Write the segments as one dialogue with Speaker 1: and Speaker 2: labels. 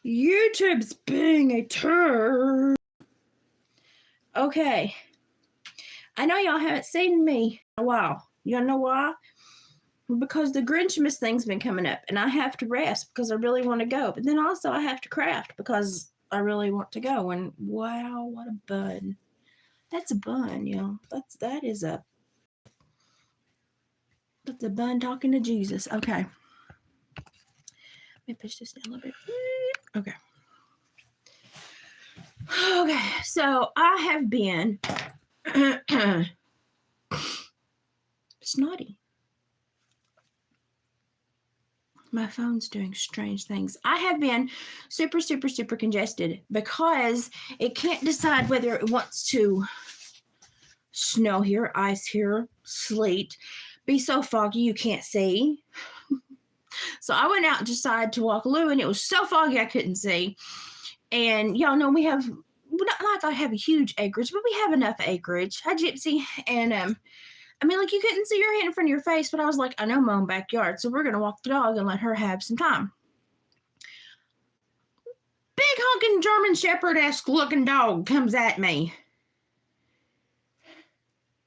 Speaker 1: YouTube's being a turd. Okay. I know y'all haven't seen me in a while. You know why? Because the Grinchmas thing's been coming up, and I have to rest because I really want to go. But then also I have to craft because I really want to go. And wow, what a bun! That's a bun, y'all. That's a bun talking to Jesus. Okay, let me push this down a little bit. Okay. Okay, so I have been snotty. My phone's doing strange things. I have been super, super, super congested because it can't decide whether it wants to snow here, ice here, sleet, be so foggy you can't see. So I went out and decided to walk Lou, and it was so foggy I couldn't see. And y'all know we have, not like I have a huge acreage, but we have enough acreage. Hi, Gypsy. And I mean, like, you couldn't see your hand in front of your face, but I was like, I know my own backyard, so we're going to walk the dog and let her have some time. Big honking German Shepherd-esque looking dog comes at me.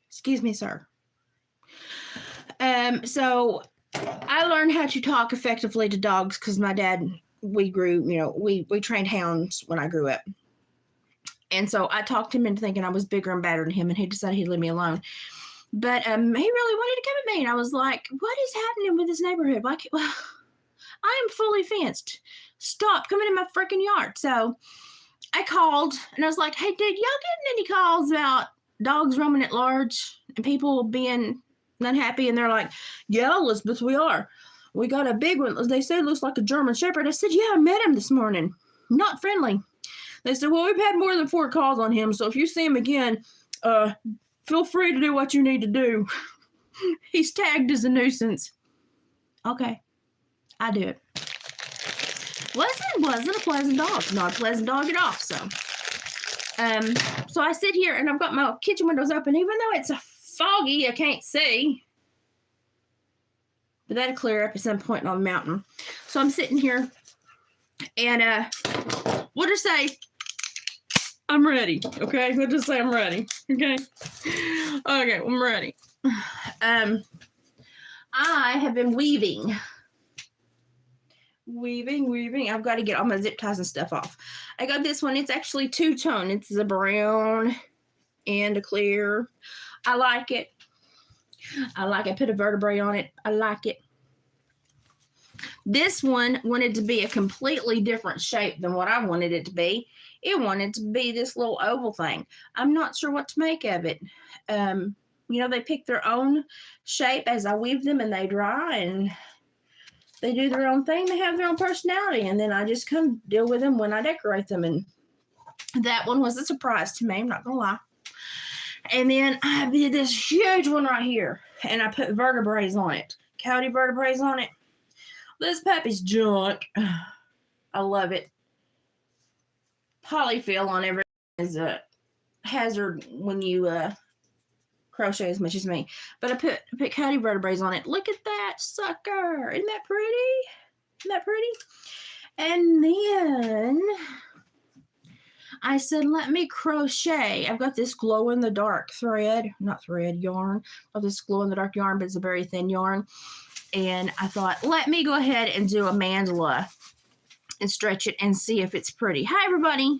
Speaker 1: Excuse me, sir. So I learned how to talk effectively to dogs because my dad, we trained hounds when I grew up. And so I talked him into thinking I was bigger and badder than him, and he decided he'd leave me alone. But he really wanted to come at me, and I was like, what is happening with this neighborhood? Like, well, I am fully fenced. Stop coming in my freaking yard. So I called, and I was like, hey, did y'all get any calls about dogs roaming at large and people being unhappy? And they're like, yeah, Elizabeth, we are. We got a big one. They said it looks like a German Shepherd. I said, yeah, I met him this morning. Not friendly. They said, well, we've had more than 4 calls on him, so if you see him again, feel free to do what you need to do. He's tagged as a nuisance. Okay, I do it. Wasn't a pleasant dog. Not a pleasant dog at all. So I sit here and I've got my kitchen windows open, even though it's foggy, I can't see. But that'll clear up at some point on the mountain. So I'm sitting here and we'll just say I'm ready. Okay, we'll just say I'm ready. Okay, I'm ready. I have been weaving. I've got to get all my zip ties and stuff off. I got this one. It's actually 2-tone. It's a brown and a clear. I like it. Put a vertebrae on it. I like it. This one wanted to be a completely different shape than what I wanted it to be. It wanted to be this little oval thing. I'm not sure what to make of it. They pick their own shape as I weave them, and they dry, and they do their own thing. They have their own personality, and then I just come deal with them when I decorate them. And that one was a surprise to me, I'm not gonna lie. And then I did this huge one right here, and I put vertebrae on it, coyote vertebrae on it. This puppy's junk. I love it. Polyfill on everything is a hazard when you crochet as much as me. But I put coyote vertebrae on it. Look at that sucker. Isn't that pretty? And then I said, let me crochet. I've got this glow-in-the-dark yarn. Of this glow-in-the-dark yarn, but it's a very thin yarn. And I thought, let me go ahead and do a mandala and stretch it and see if it's pretty. Hi, everybody.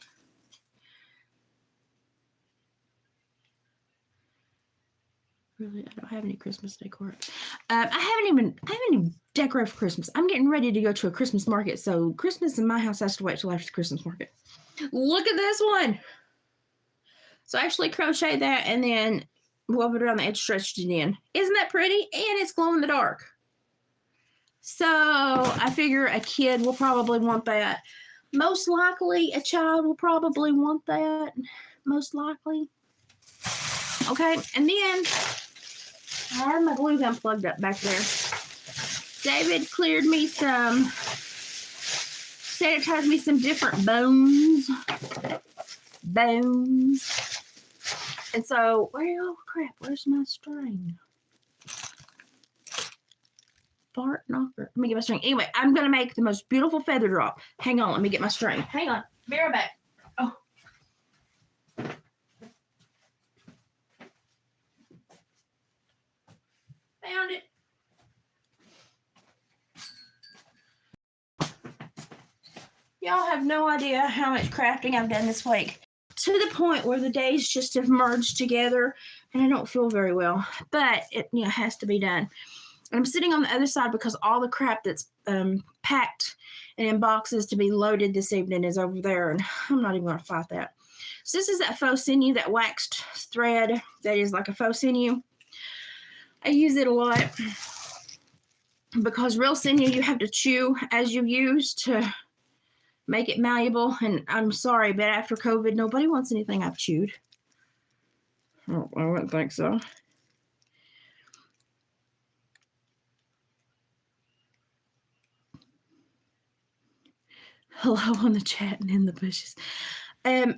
Speaker 1: Really, I don't have any Christmas decor. I haven't even decorated for Christmas. I'm getting ready to go to a Christmas market, so Christmas in my house has to wait till after the Christmas market. Look at this one. So I actually crochet that and then wove it around the edge, stretched it in. Isn't that pretty? And it's glow in the dark. So I figure a kid will probably want that. Most likely a child will probably want that. Most likely. Okay, and then I have my glue gun plugged up back there. David cleared me sanitized me some different bones. And so, oh crap, where's my string? fart knocker. Let me get my string. Anyway, I'm going to make the most beautiful feather drop. Hang on. Let me get my string. Hang on. Be right back. Oh. Found it. Y'all have no idea how much crafting I've done this week. To the point where the days just have merged together and I don't feel very well. But it has to be done. I'm sitting on the other side because all the crap that's packed and in boxes to be loaded this evening is over there, and I'm not even going to fight that. So this is that faux sinew, that waxed thread that is like a faux sinew. I use it a lot because real sinew you have to chew as you use to make it malleable, and I'm sorry, but after COVID, nobody wants anything I've chewed. Oh, I wouldn't think so. Hello on the chat and in the bushes. Have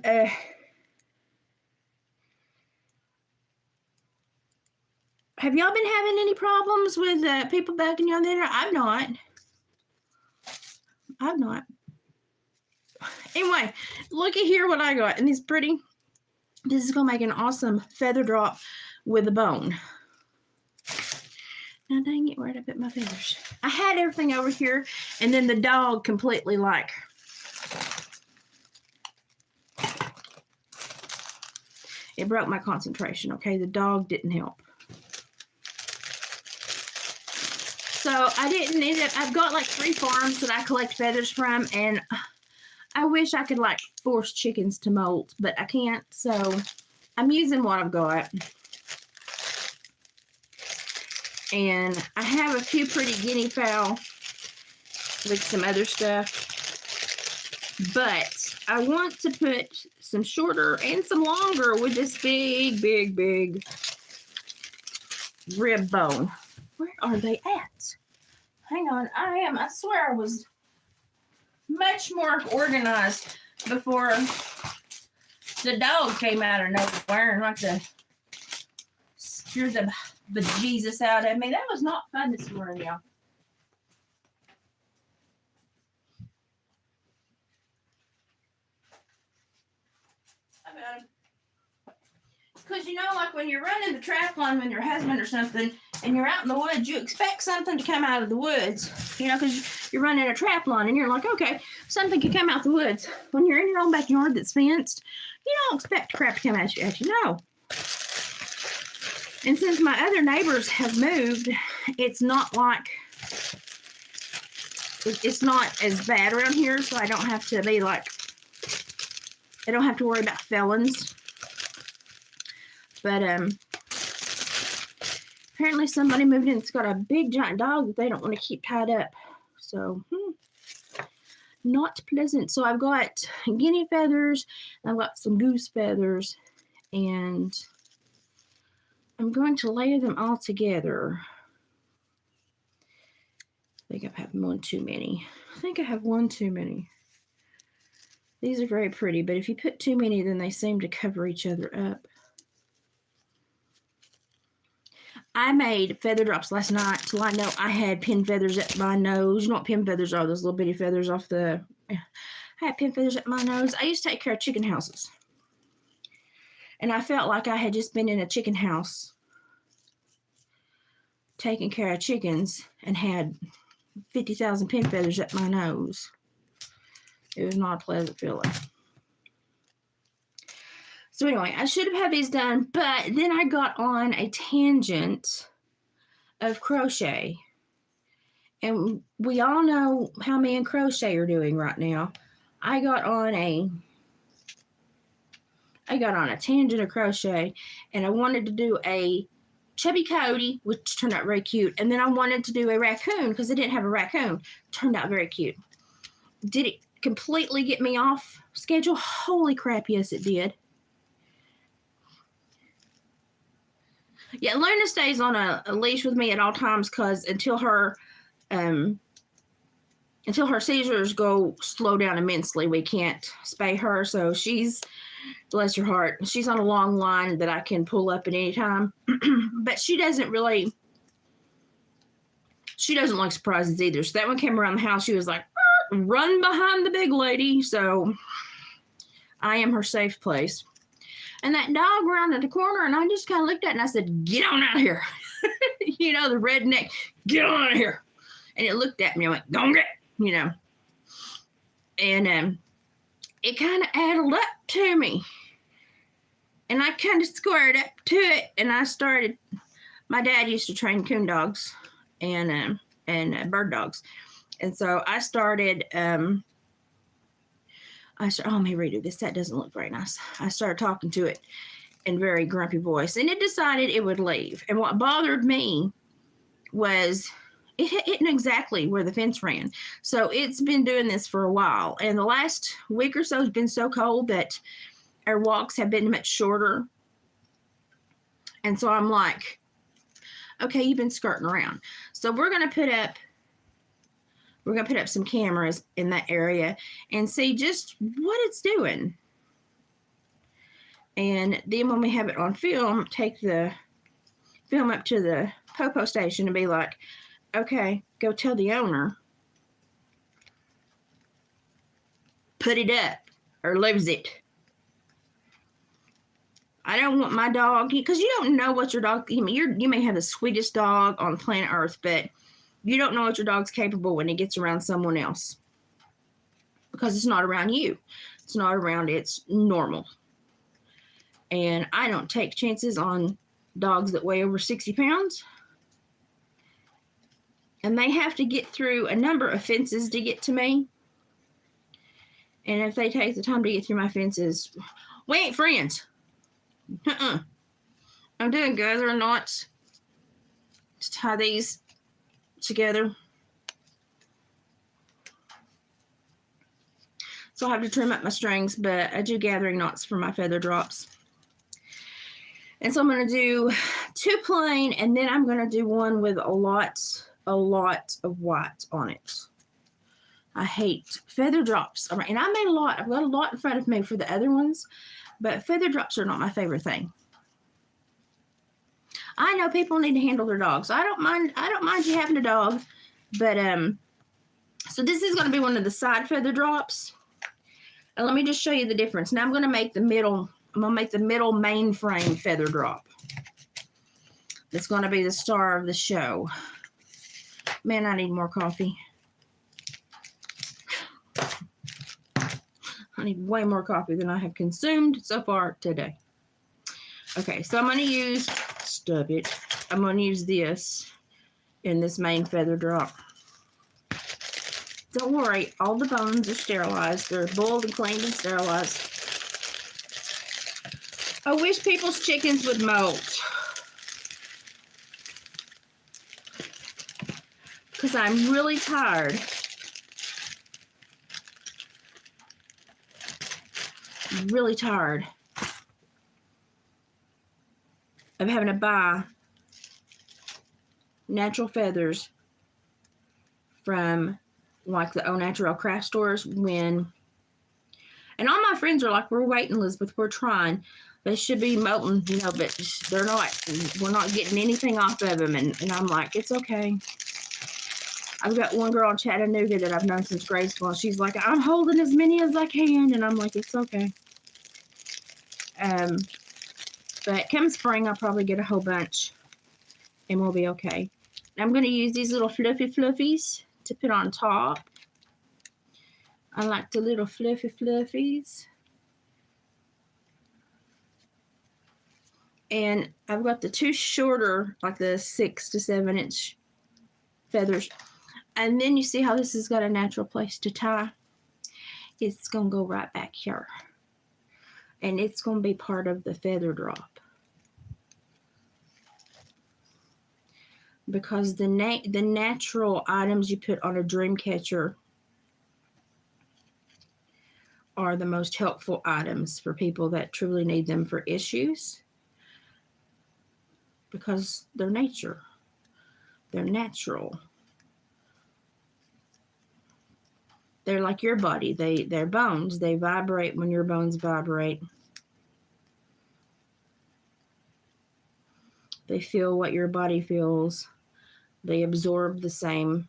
Speaker 1: y'all been having any problems with people backing you on the internet? I've not. Anyway, looky here what I got. And these pretty. This is going to make an awesome feather drop with a bone. Now, dang it, where'd I put my feathers? I had everything over here, and then the dog completely like... It broke my concentration, okay? The dog didn't help. So I didn't end up... I've got like 3 farms that I collect feathers from, and... I wish I could like force chickens to molt, but I can't, so I'm using what I've got. And I have a few pretty guinea fowl with some other stuff, but I want to put some shorter and some longer with this big rib bone. Where are they at? Hang on, I swear I was much more organized before the dog came out of nowhere and like to scare the bejesus out of me. That was not fun this morning, y'all. Because, like when you're running the trap line with your husband or something and you're out in the woods, you expect something to come out of the woods, because you're running a trap line and you're like, okay, something can come out the woods. When you're in your own backyard that's fenced, you don't expect crap to come at you. No. And since my other neighbors have moved, it's not like, it's not as bad around here, so I don't have to be like, I don't have to worry about felons. But apparently somebody moved in that's got a big giant dog that they don't want to keep tied up. So, not pleasant. So I've got guinea feathers, I've got some goose feathers, and I'm going to layer them all together. I think I've had one too many. I think I have one too many. These are very pretty, but if you put too many, then they seem to cover each other up. I made feather drops last night till I know I had pin feathers at my nose. You know what pin feathers are? Those little bitty feathers off the... I had pin feathers at my nose. I used to take care of chicken houses. And I felt like I had just been in a chicken house taking care of chickens and had 50,000 pin feathers at my nose. It was not a pleasant feeling. So anyway, I should have had these done, but then I got on a tangent of crochet. And we all know how me and crochet are doing right now. I got on a tangent of crochet, and I wanted to do a chubby coyote, which turned out very cute. And then I wanted to do a raccoon because I didn't have a raccoon. Turned out very cute. Did it completely get me off schedule? Holy crap, yes it did. Yeah, Luna stays on a leash with me at all times because until her seizures slow down immensely, we can't spay her. So she's, bless her heart, she's on a long line that I can pull up at any time. But she doesn't really She doesn't like surprises either. So that one came around the house. She was like, run behind the big lady. So I am her safe place. And that dog rounded the corner, and I just kind of looked at it, and I said, get on out of here. You know, the redneck, get on out of here. And it looked at me and went, don't get, you know. And it kind of addled up to me. And I kind of squared up to it, and I started. My dad used to train coon dogs and bird dogs. And so I started, oh, let me redo this. That doesn't look very nice. I started talking to it in very grumpy voice, and it decided it would leave. And what bothered me was it knew exactly where the fence ran. So it's been doing this for a while. And the last week or so has been so cold that our walks have been much shorter. And so I'm like, okay, you've been skirting around. So we're going to put up some cameras in that area and see just what it's doing. And then when we have it on film, take the film up to the popo station and be like, okay, go tell the owner, put it up or lose it. I don't want my dog, because you don't know what your dog, you may have the sweetest dog on planet Earth, but you don't know what your dog's capable when it gets around someone else, because it's not around you. It's not around its normal. And I don't take chances on dogs that weigh over 60 pounds. And they have to get through a number of fences to get to me. And if they take the time to get through my fences, we ain't friends. I'm doing good or not to tie these together. So I'll have to trim up my strings, but I do gathering knots for my feather drops. And so I'm going to do 2 plain, and then I'm going to do one with a lot of white on it. I hate feather drops. And I made a lot. I've got a lot in front of me for the other ones, but feather drops are not my favorite thing. I know people need to handle their dogs. I don't mind you having a dog, but so this is going to be one of the side feather drops. And let me just show you the difference. Now I'm going to make the middle mainframe feather drop. It's going to be the star of the show. Man, I need more coffee. I need way more coffee than I have consumed so far today. Okay, so I'm going to use, I'm going to use this in this main feather drop. Don't worry, all the bones are sterilized. They're boiled and cleaned and sterilized. I wish people's chickens would molt. Because I'm really tired. I'm really tired of having to buy natural feathers from like the Au Naturel craft stores and all my friends are like, we're waiting, Elizabeth, we're trying. They should be molting, but they're not. We're not getting anything off of them. And I'm like, it's okay. I've got one girl in Chattanooga that I've known since grade school. And she's like, I'm holding as many as I can. And I'm like, it's okay. But come spring, I'll probably get a whole bunch. And we'll be okay. I'm going to use these little fluffies to put on top. I like the little fluffies. And I've got the 2 shorter, like the 6 to 7 inch feathers. And then you see how this has got a natural place to tie. It's going to go right back here. And it's going to be part of the feather drop. Because the natural items you put on a dream catcher are the most helpful items for people that truly need them for issues. Because they're nature. They're natural. They're like your body. They're bones. They vibrate when your bones vibrate. They feel what your body feels. They absorb the same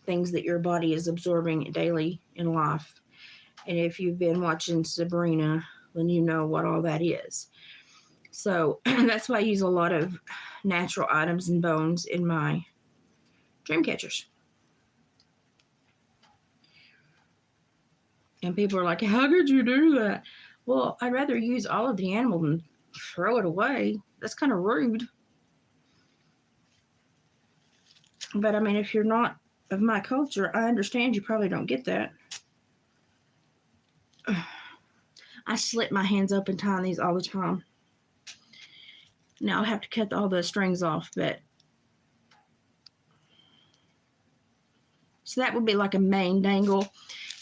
Speaker 1: things that your body is absorbing daily in life. And if you've been watching Sabrina, then you know what all that is. So that's why I use a lot of natural items and bones in my dream catchers. And people are like, how could you do that? Well, I'd rather use all of the animal than throw it away. That's kind of rude. But I mean, if you're not of my culture, I understand you probably don't get that. I slit my hands open tying these all the time. Now I have to cut all the strings off, but so that would be like a main dangle.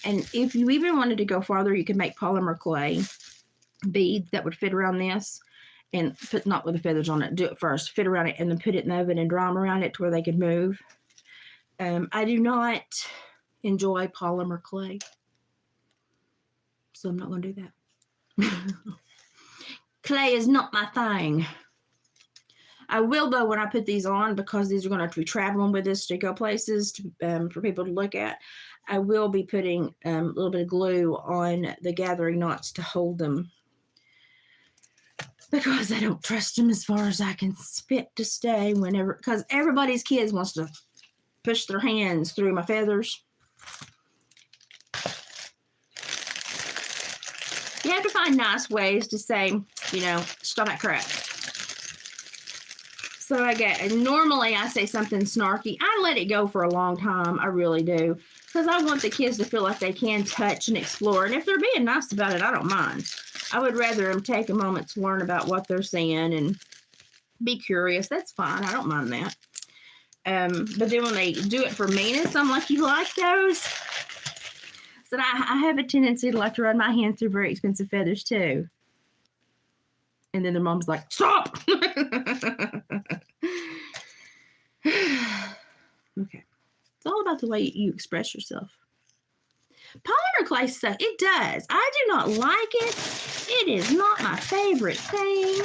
Speaker 1: And if you even wanted to go farther, you could make polymer clay beads that would fit around this and put, not with the feathers on it, do it first, fit around it, and then put it in the oven and dry them around it to where they could move. I do not enjoy polymer clay, so I'm not going to do that. Clay is not my thing. I will, though, when I put these on, because these are going to have to be traveling with us to go places for people to look at, I will be putting a little bit of glue on the gathering knots to hold them, because I don't trust them as far as I can spit to stay whenever, because everybody's kids wants to push their hands through my feathers. You have to find nice ways to say, you know, stop that crap. So normally I say something snarky. I let it go for a long time. I really do. Because I want the kids to feel like they can touch and explore. And if they're being nice about it, I don't mind. I would rather them take a moment to learn about what they're seeing and be curious. That's fine. I don't mind that. But then when they do it for meanness, I'm like, you like those? So I have a tendency to like to run my hands through very expensive feathers too. And then their mom's like, stop! Okay. It's all about the way you express yourself. Polymer clay stuff, it does. I do not like it. It is not my favorite thing.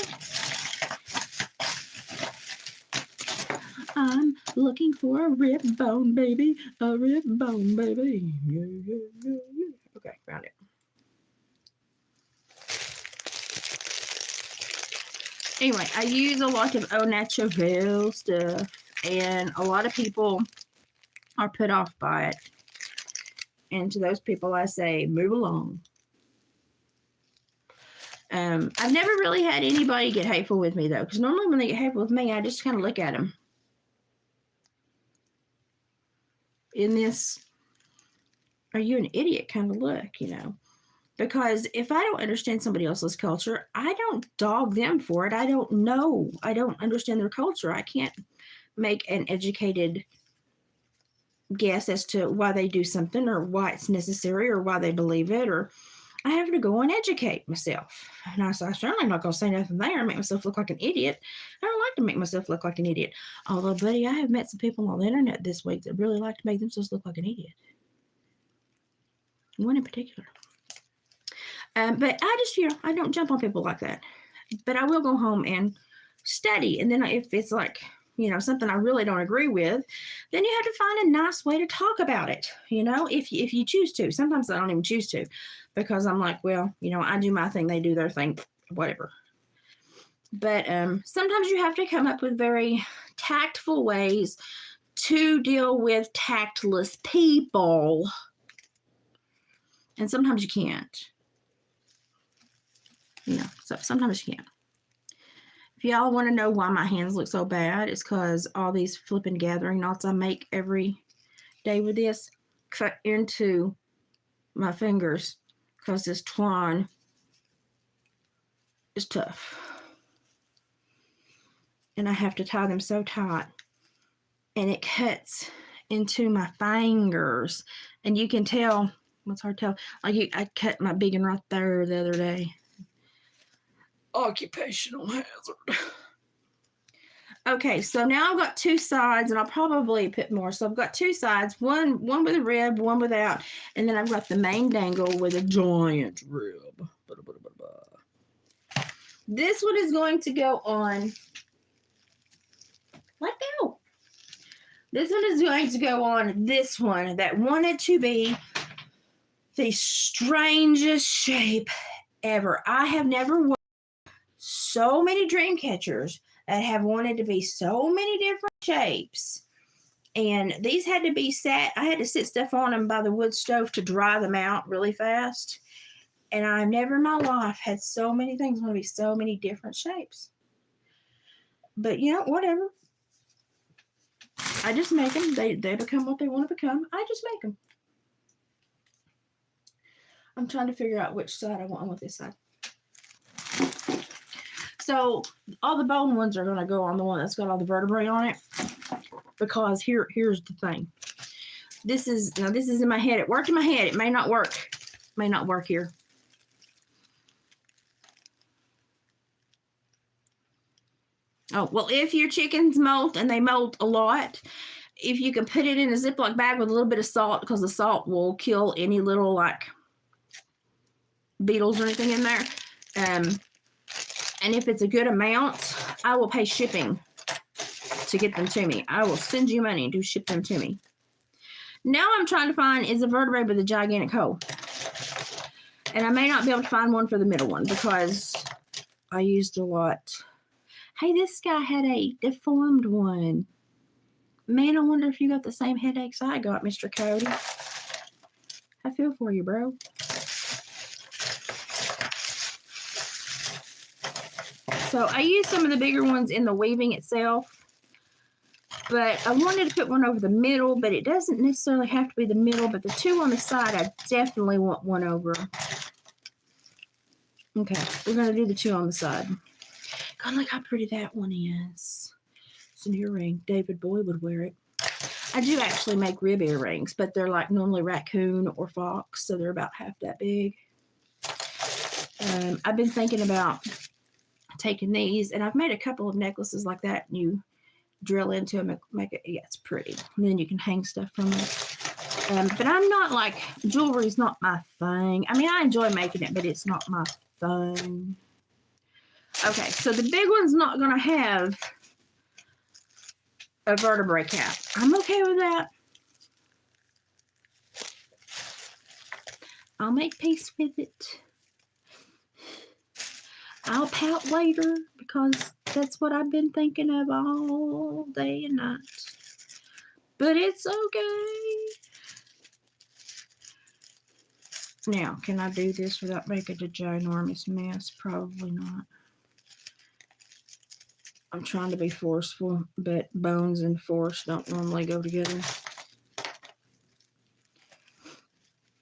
Speaker 1: I'm looking for a rib bone, baby. A rib bone, baby. Yeah, yeah, yeah, yeah. Okay, found it. Anyway, I use a lot of au naturel stuff, and a lot of people are put off by it. And to those people, I say, move along. I've never really had anybody get hateful with me, though, because normally when they get hateful with me, I just kind of look at them. In this, are you an idiot kind of look, you know? Because if I don't understand somebody else's culture, I don't dog them for it. I don't know. I don't understand their culture. I can't make an educated guess as to why they do something or why it's necessary or why they believe it, or I have to go and educate myself. And I certainly not going to say nothing there and make myself look like an idiot. I don't like to make myself look like an idiot. Although, buddy, I have met some people on the internet this week that really like to make themselves look like an idiot. One in particular. But I just, I don't jump on people like that. But I will go home and study. And then if it's like, something I really don't agree with, then you have to find a nice way to talk about it, if you choose to. Sometimes I don't even choose to, because I'm like, well, I do my thing, they do their thing, whatever. But sometimes you have to come up with very tactful ways to deal with tactless people. And sometimes you can't. So sometimes you can't. If y'all want to know why my hands look so bad, it's because all these flipping gathering knots I make every day with this cut into my fingers because this twine is tough. And I have to tie them so tight. And it cuts into my fingers. And you can tell, it's hard to tell, like I cut my big one right there the other day. Occupational hazard. Okay, so now I've got two sides, and I'll probably put more. So I've got two sides, one with a rib, one without, and then I've got the main dangle with a giant rib. This one is going to go on. Let go. This one is going to go on this one that wanted to be the strangest shape ever. I have never worn so many dream catchers that have wanted to be so many different shapes. And these had to be I had to sit stuff on them by the wood stove to dry them out really fast. And I've never in my life had so many things want to be so many different shapes. But you know, whatever. I just make them. They become what they want to become. I just make them. I'm trying to figure out which side I want this side. So all the bone ones are going to go on the one that's got all the vertebrae on it. Because here's the thing. This is in my head. It worked in my head. It may not work. May not work here. Oh, well, if your chickens molt and they molt a lot, if you can put it in a Ziploc bag with a little bit of salt, because the salt will kill any little like beetles or anything in there. And if it's a good amount, I will pay shipping to get them to me. I will send you money to ship them to me. Now I'm trying to find is a vertebrae with a gigantic hole. And I may not be able to find one for the middle one because I used a lot. Hey, this guy had a deformed one. Man, I wonder if you got the same headaches I got, Mr. Cody. I feel for you, bro. So I used some of the bigger ones in the weaving itself. But I wanted to put one over the middle, but it doesn't necessarily have to be the middle. But the two on the side, I definitely want one over. Okay, we're going to do the two on the side. God, look how pretty that one is. It's an earring. David Bowie would wear it. I do actually make rib earrings, but they're like normally raccoon or fox, so they're about half that big. I've been thinking about taking these, and I've made a couple of necklaces like that, and you drill into them and make it, yeah, it's pretty. And then you can hang stuff from it. But I'm not like, jewelry's not my thing. I mean, I enjoy making it, but it's not my thing. Okay, so the big one's not going to have a vertebrae cap. I'm okay with that. I'll make peace with it. I'll pout later because that's what I've been thinking of all day and night. But it's okay. Now, can I do this without making a ginormous mess? Probably not. I'm trying to be forceful, but bones and force don't normally go together.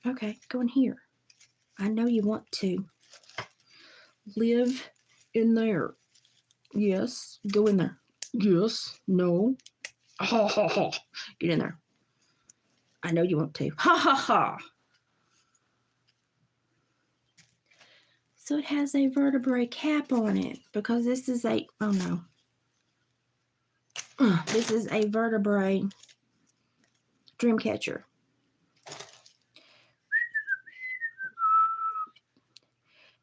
Speaker 1: Okay, go in here. I know you want to. Live in there. Yes, go in there. Yes, no. Ha ha ha. Get in there. I know you want to. Ha ha ha. So it has a vertebrae cap on it because this is a, oh no. This is a vertebrae dream catcher.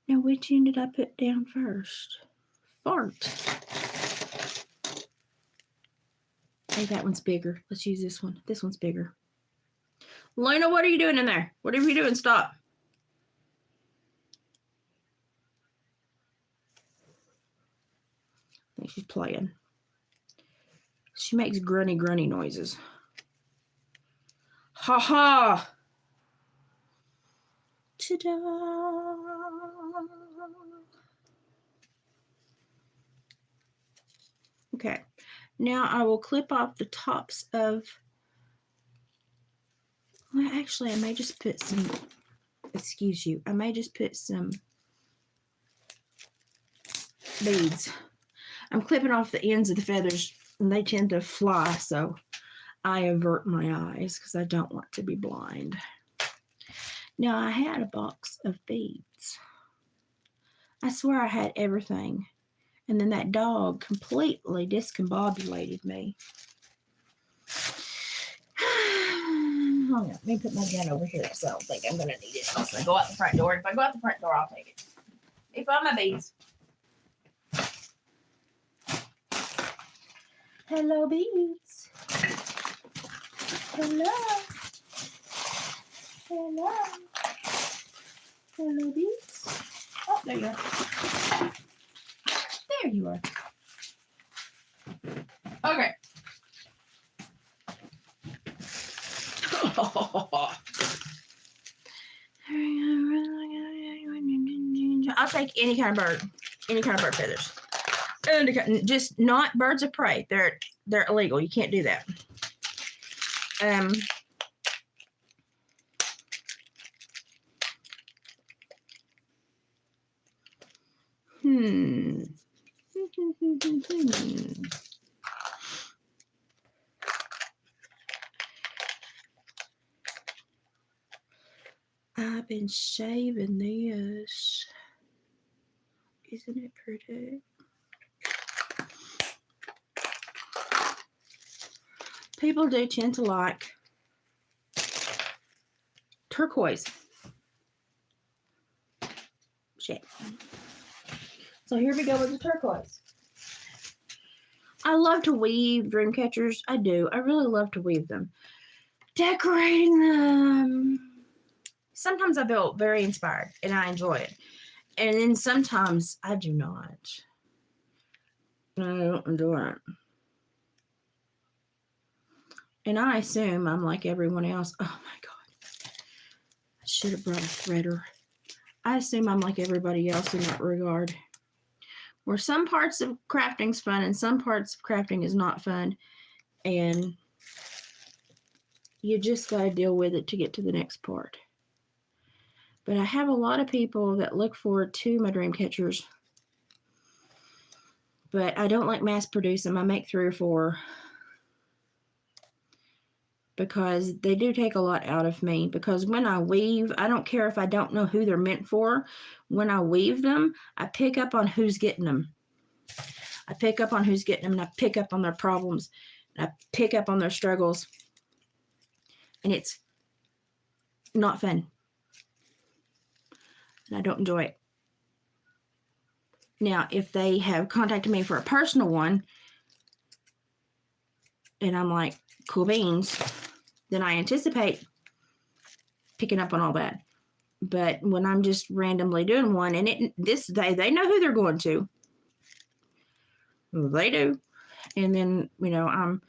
Speaker 1: Now, which end did I put down first? Fart. Hey, that one's bigger. Let's use this one. This one's bigger. Luna, what are you doing in there? Whatever you're doing, stop. I think she's playing. She makes grunny noises. Ha ha! Ta-da! Okay, now I will clip off the tops of, well, actually, I may just put some, excuse you, I may just put some beads. I'm clipping off the ends of the feathers, and they tend to fly, so I avert my eyes because I don't want to be blind. Now, I had a box of beads. I swear I had everything. And then that dog completely discombobulated me. Hold on, let me put my gun over here because I don't think I'm going to need it unless I go out the front door. If I go out the front door, I'll take it. Let me find my beads. Hello, beads. Hello. Hello. Hello, beans. Oh, there you are. There you are. Okay. I'll take any kind of bird. Any kind of bird feathers. And just not birds of prey. They're illegal. You can't do that. I've been shaving this. Isn't it pretty? People do tend to like turquoise. Shit. So here we go with the turquoise. I love to weave dream catchers. I do. I really love to weave them. Decorating them. Sometimes I feel very inspired and I enjoy it. And then sometimes I do not. I don't enjoy it. And I assume I'm like everyone else. Oh my God. I should have brought a threader. I assume I'm like everybody else in that regard. Where some parts of crafting is fun and some parts of crafting is not fun. And you just got to deal with it to get to the next part. But I have a lot of people that look forward to my dream catchers. But I don't like mass produce them. I make 3 or 4. Because they do take a lot out of me. Because when I weave, I don't care if I don't know who they're meant for. When I weave them, I pick up on who's getting them. I pick up on who's getting them, and I pick up on their problems. And I pick up on their struggles. And it's not fun. And I don't enjoy it. Now, if they have contacted me for a personal one, and I'm like, cool beans, then I anticipate picking up on all that. But when I'm just randomly doing one, and they know who they're going to. They do. And then, I'm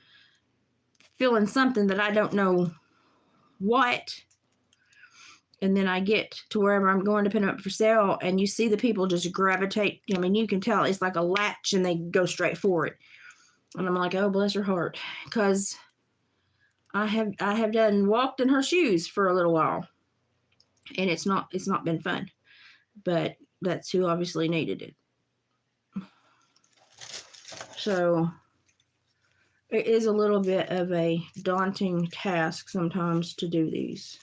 Speaker 1: feeling something that I don't know what. And then I get to wherever I'm going to put them up for sale, and you see the people just gravitate. I mean, you can tell it's like a latch, and they go straight for it. And I'm like, oh, bless her heart. Because I have done walked in her shoes for a little while. And it's not been fun. But that's who obviously needed it. So it is a little bit of a daunting task sometimes to do these.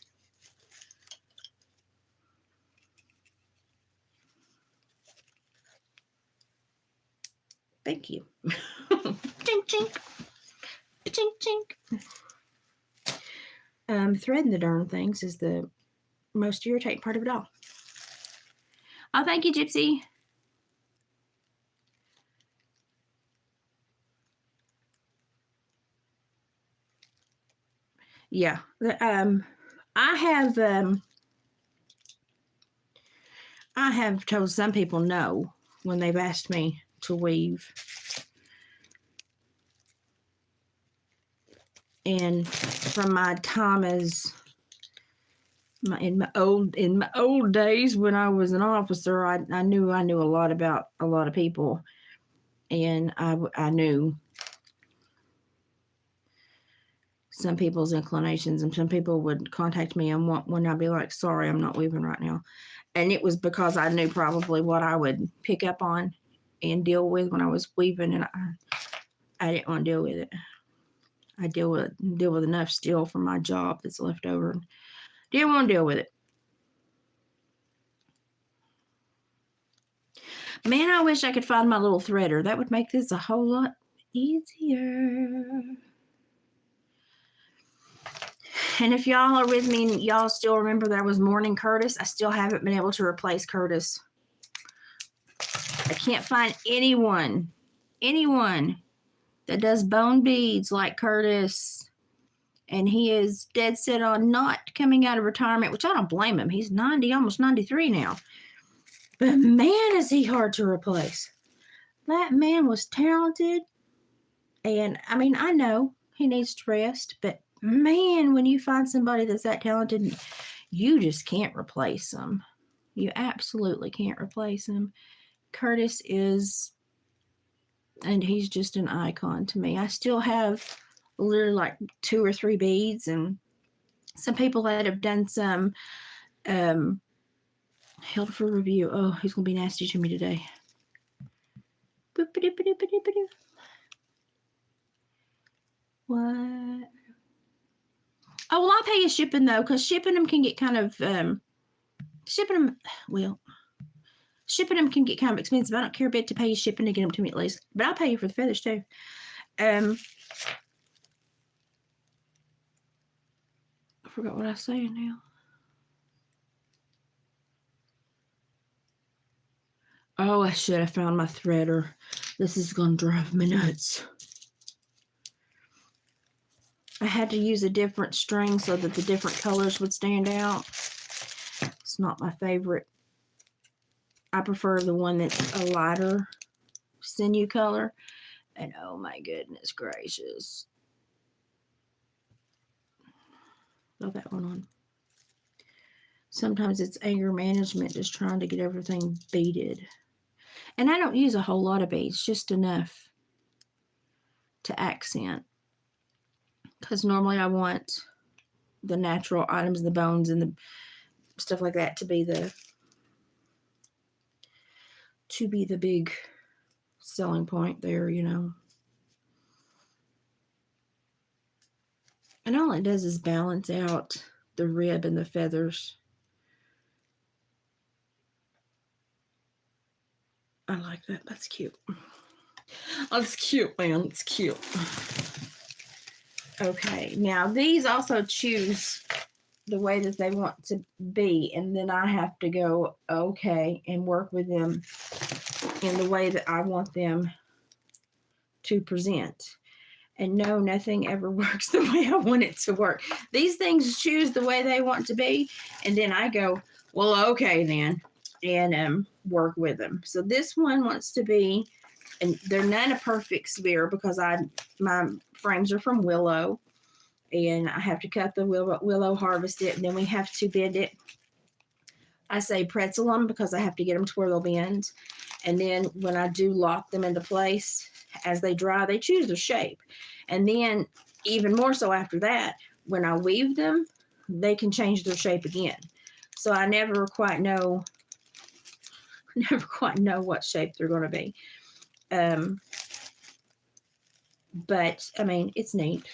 Speaker 1: Thank you. Chink, chink. Chink, chink. Threading the darn things is the most irritating part of it all. Oh, thank you, Gypsy. Yeah. I have told some people no when they've asked me to weave. And from my time in my old days when I was an officer, I knew a lot about a lot of people, and I knew some people's inclinations, and some people would contact me and want when I'd be like, sorry, I'm not weaving right now. And it was because I knew probably what I would pick up on and deal with when I was weaving, and I didn't want to deal with it. I deal with enough still from my job that's left over. Didn't want to deal with it. Man, I wish I could find my little threader. That would make this a whole lot easier. And if y'all are with me and y'all still remember that I was mourning Curtis, I still haven't been able to replace Curtis. I can't find anyone that does bone beads like Curtis and he is dead set on not coming out of retirement, which I don't blame him. He's 90, almost 93 now. But man, is he hard to replace. That man was talented. And I mean, I know he needs to rest, but man, when you find somebody that's that talented, you just can't replace them. You absolutely can't replace him. Curtis is, and he's just an icon to me. I still have literally like 2 or 3 beads, and some people that have done some held for review. Oh, he's gonna be nasty to me today. What? Oh, well, I'll pay you shipping though, because shipping them can get kind of shipping them can get kind of expensive. I don't care a bit to pay you shipping to get them to me at least, but I'll pay you for the feathers too. I forgot what I was saying now. Oh, I should have found my threader. This is gonna drive me nuts. I had to use a different string so that the different colors would stand out. It's not my favorite. I prefer the one that's a lighter sinew color. And oh my goodness gracious. Throw that one on. Sometimes it's anger management, just trying to get everything beaded. And I don't use a whole lot of beads, just enough to accent. Because normally I want the natural items, the bones and the stuff like that to be the big selling point there, you know. And all it does is balance out the rib and the feathers. I like that. That's cute. Oh, it's cute, man. It's cute. Okay, now these also choose the way that they want to be, and then I have to go, okay, and work with them in the way that I want them to present. And no, nothing ever works the way I want it to work. These things choose the way they want to be, and then I go, well, okay then, and work with them. So this one wants to be, and they're not a perfect sphere because my frames are from willow, and I have to cut the willow, harvest it, and then we have to bend it. I say pretzel them because I have to get them to where they'll bend. And then when I do lock them into place, as they dry, they choose their shape. And then even more so after that, when I weave them, they can change their shape again. So I never quite know what shape they're going to be. But I mean, it's neat.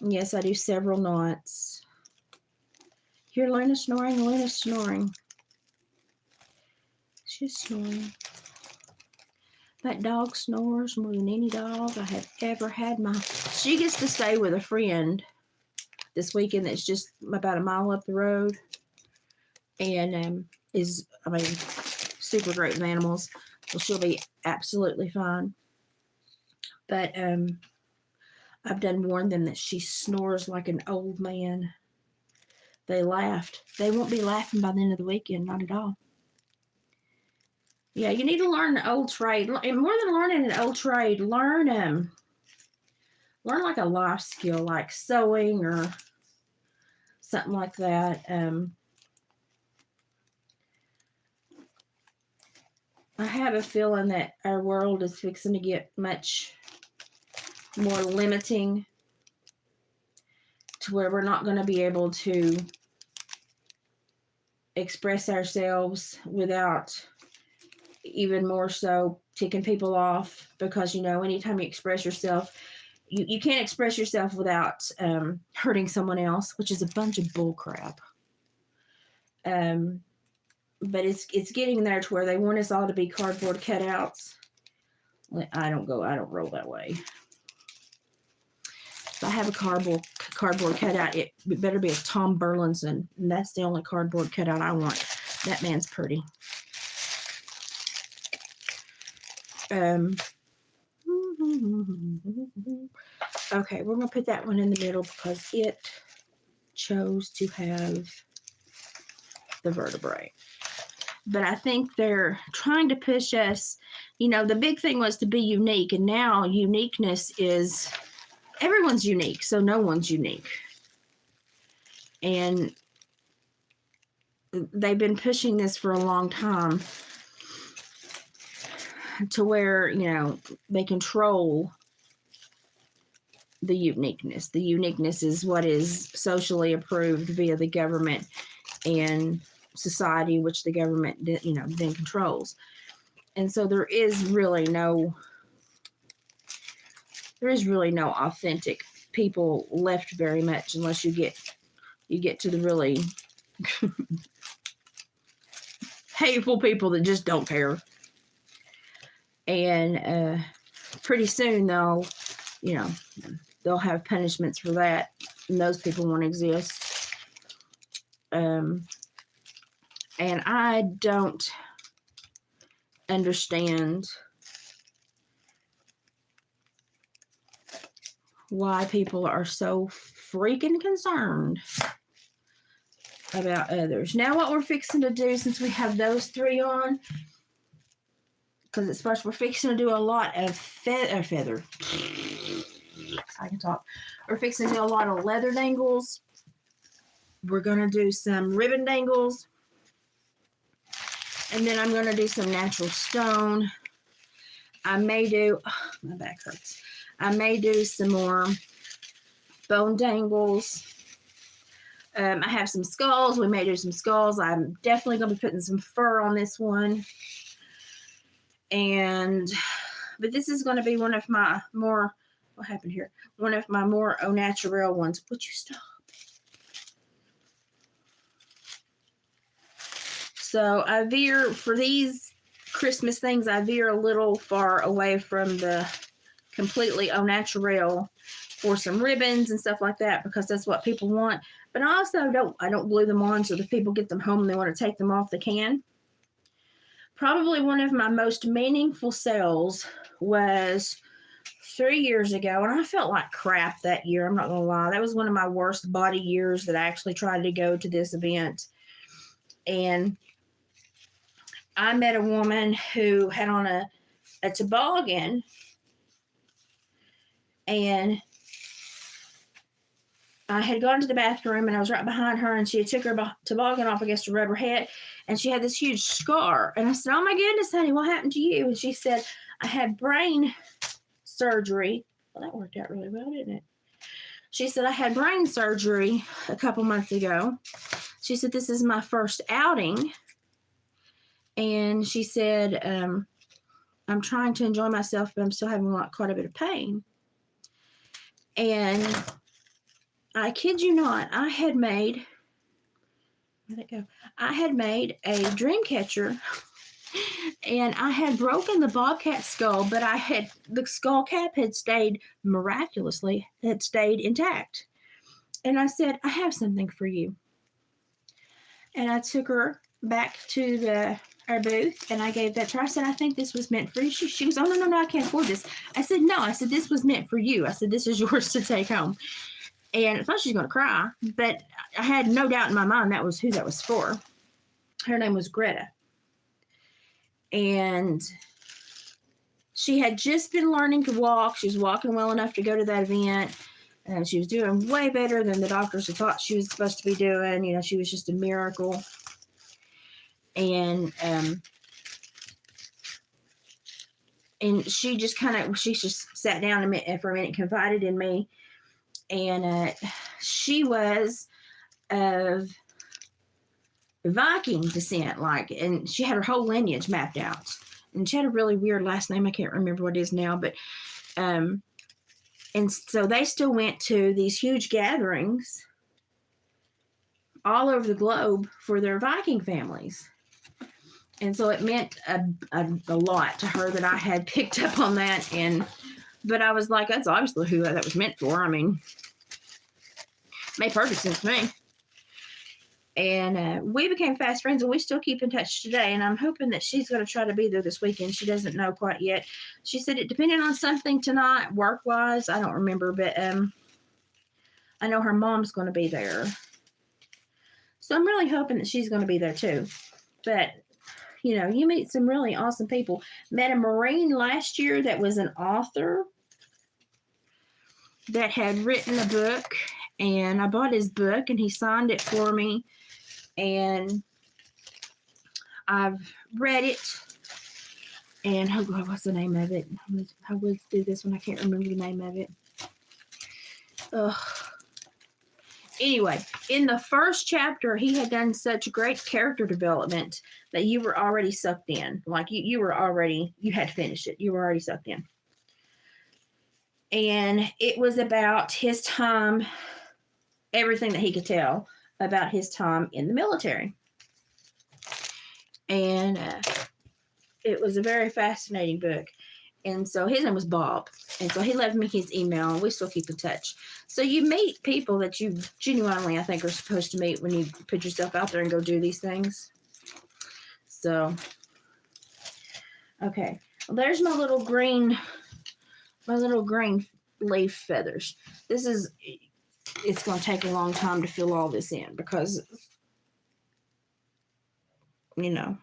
Speaker 1: Yes, I do several knots. Hear Luna snoring? Luna's snoring. She's snoring. That dog snores more than any dog I have ever had. She gets to stay with a friend this weekend that's just about a mile up the road, and is, I mean, super great with animals. So she'll be absolutely fine. But I've done warn them that she snores like an old man. They laughed. They won't be laughing by the end of the weekend, not at all. Yeah, you need to learn an old trade. And more than learning an old trade, learn like a life skill, like sewing or something like that. I have a feeling that our world is fixing to get much more limiting, to where we're not going to be able to express ourselves without even more so ticking people off, because, you know, anytime you express yourself, you can't express yourself without hurting someone else, which is a bunch of bull crap. But it's getting there to where they want us all to be cardboard cutouts. I don't roll that way. If I have a cardboard cutout, it better be a Tom Burlinson, and that's the only cardboard cutout I want. That man's pretty. Okay, we're going to put that one in the middle because it chose to have the vertebrae. But I think they're trying to push us. You know, the big thing was to be unique, and now uniqueness is everyone's unique, so no one's unique. And they've been pushing this for a long time to where, you know, they control the uniqueness. The uniqueness is what is socially approved via the government and society, which the government, you know, then controls. And so there is really no authentic people left very much, unless you get to the really hateful people that just don't care. And pretty soon they'll have punishments for that, and those people won't exist. And I don't understand why people are so freaking concerned about others. Now what we're fixing to do, since we have those three on, because it's first, we're fixing to do a lot of feather. I can talk. We're fixing to do a lot of leather dangles. We're going to do some ribbon dangles. And then I'm going to do some natural stone. I may do, my back hurts. I may do some more bone dangles. I have some skulls. We may do some skulls. I'm definitely going to be putting some fur on this one. But this is going to be one of my more, what happened here? One of my more au naturel ones. Would you stop? So I veer, for these Christmas things, I veer a little far away from the completely au naturel for some ribbons and stuff like that, because that's what people want. But I also don't glue them on, so if people get them home and they want to take them off, they can. Probably one of my most meaningful sales was 3 years ago, and I felt like crap that year. I'm not going to lie. That was one of my worst body years that I actually tried to go to this event. And I met a woman who had on a toboggan, and I had gone to the bathroom, and I was right behind her, and she had took her toboggan off against her rubber head, and she had this huge scar. And I said, "Oh my goodness, honey, what happened to you?" And she said, "I had brain surgery." Well, that worked out really well, didn't it? She said, "I had brain surgery a couple months ago." She said, "This is my first outing." And she said, "I'm trying to enjoy myself, but I'm still having quite a bit of pain." And I kid you not, I had made a dream catcher, and I had broken the bobcat skull, but the skull cap had stayed intact. And I said, "I have something for you." And I took her back to our booth, and I gave that to her. I said, "I think this was meant for you." She goes, "Oh, no, I can't afford this." I said, "No," I said, "This was meant for you." I said, "This is yours to take home." And I thought she was going to cry, but I had no doubt in my mind that was who that was for. Her name was Greta. And she had just been learning to walk. She was walking well enough to go to that event. And she was doing way better than the doctors had thought she was supposed to be doing. You know, she was just a miracle. And she just sat down for a minute, confided in me. And she was of Viking descent, and she had her whole lineage mapped out. And she had a really weird last name. I can't remember what it is now, but and so they still went to these huge gatherings all over the globe for their Viking families. And so it meant a lot to her that I had picked up on that. But I was like, that's obviously who that was meant for. I mean, made perfect sense to me. And we became fast friends, and we still keep in touch today. And I'm hoping that she's going to try to be there this weekend. She doesn't know quite yet. she said it depended on something tonight, work-wise. I don't remember, but I know her mom's going to be there. So I'm really hoping that she's going to be there too. But, you know, you meet some really awesome people. Met a Marine last year that was an author that had written a book, and I bought his book and he signed it for me, and I've read it. And oh God, what's the name of it? I would do this one. I can't remember the name of it. Ugh. Anyway, in the first chapter, he had done such great character development that you were already sucked in. Like you had finished it. You were already sucked in. And it was about his time, everything that he could tell about his time in the military. And it was a very fascinating book. And so his name was Bob. And so he left me his email, and we still keep in touch. So you meet people that you genuinely, I think, are supposed to meet when you put yourself out there and go do these things. So, okay. Well, there's my little green leaf feathers. It's going to take a long time to fill all this in because, you know,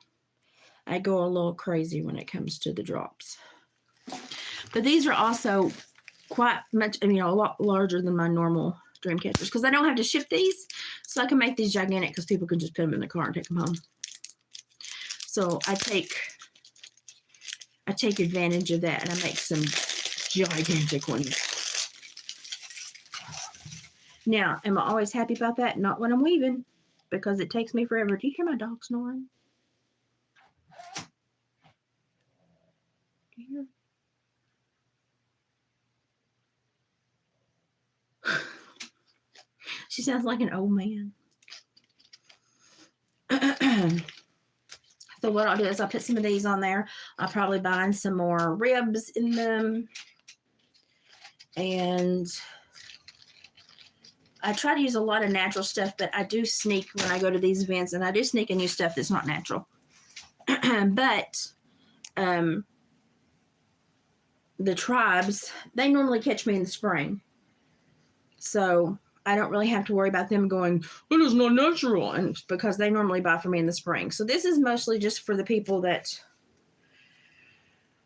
Speaker 1: I go a little crazy when it comes to the drops. But these are also quite much, a lot larger than my normal dream catchers because I don't have to ship these. So I can make these gigantic because people can just put them in the car and take them home. So I take advantage of that, and I make some gigantic ones. Now, am I always happy about that? Not when I'm weaving, because it takes me forever. Do you hear my dog snoring? Do you hear? She sounds like an old man. So what I'll do is I'll put some of these on there. I'll probably bind some more ribs in them. And I try to use a lot of natural stuff, but I do sneak when I go to these events, and I do sneak and use stuff that's not natural. But the tribes, they normally catch me in the spring. So I don't really have to worry about them going, it is not natural, and because they normally buy from me in the spring. So this is mostly just for the people that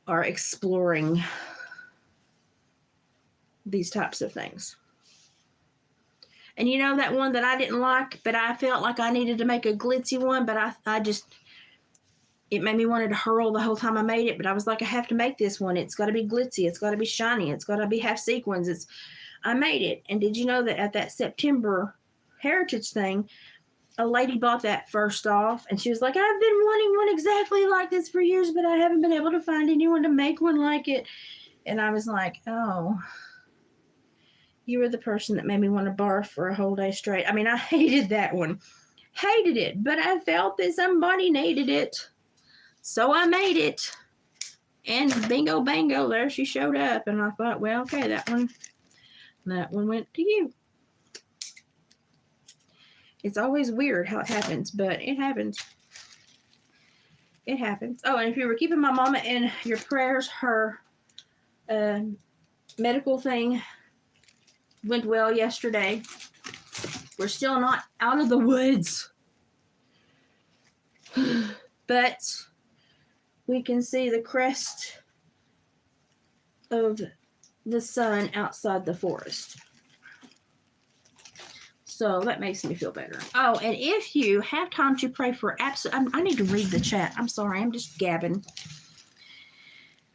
Speaker 1: are exploring these types of things. And you know that one that I didn't like, but I felt like I needed to make a glitzy one, but I just, it made me want to hurl the whole time I made it, but I was like, I have to make this one. It's got to be glitzy. It's got to be shiny. It's got to have sequins. I made it. And did you know that at that September Heritage thing, a lady bought that first off, and she was like, I've been wanting one exactly like this for years, but I haven't been able to find anyone to make one like it. And I was like, oh, you were the person that made me want to barf for a whole day straight. I mean, I hated that one. Hated it, but I felt that somebody needed it. So I made it. And bingo bango, there she showed up. And I thought, well, okay, that one went to you. It's always weird how it happens, but it happens. It happens. Oh, and if you were keeping my mama in your prayers, her medical thing went well yesterday. We're still not out of the woods. But we can see the crest of the sun outside the forest. So that makes me feel better. Oh, and if you have time to pray for I need to read the chat. I'm sorry, I'm just gabbing.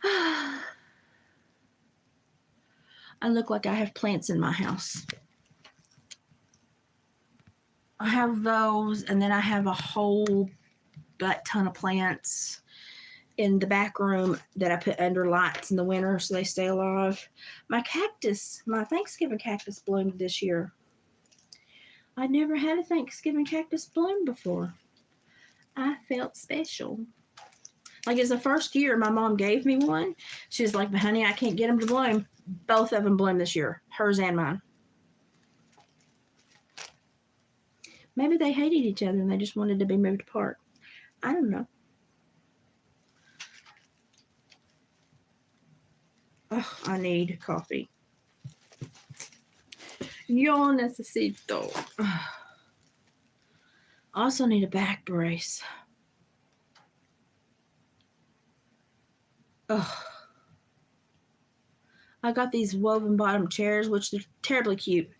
Speaker 1: I look like I have plants in my house. I have those, and then I have a whole ton of plants in the back room that I put under lights in the winter so they stay alive. My Thanksgiving cactus bloomed this year. I never had a Thanksgiving cactus bloom before. I felt special. Like, it's the first year my mom gave me one. She was like, but honey, I can't get them to bloom. Both of them bloomed this year, hers and mine. Maybe they hated each other and they just wanted to be moved apart. I don't know. Oh, I need coffee. Yo necesito. Also need a back brace. Oh. I got these woven bottom chairs, which they're terribly cute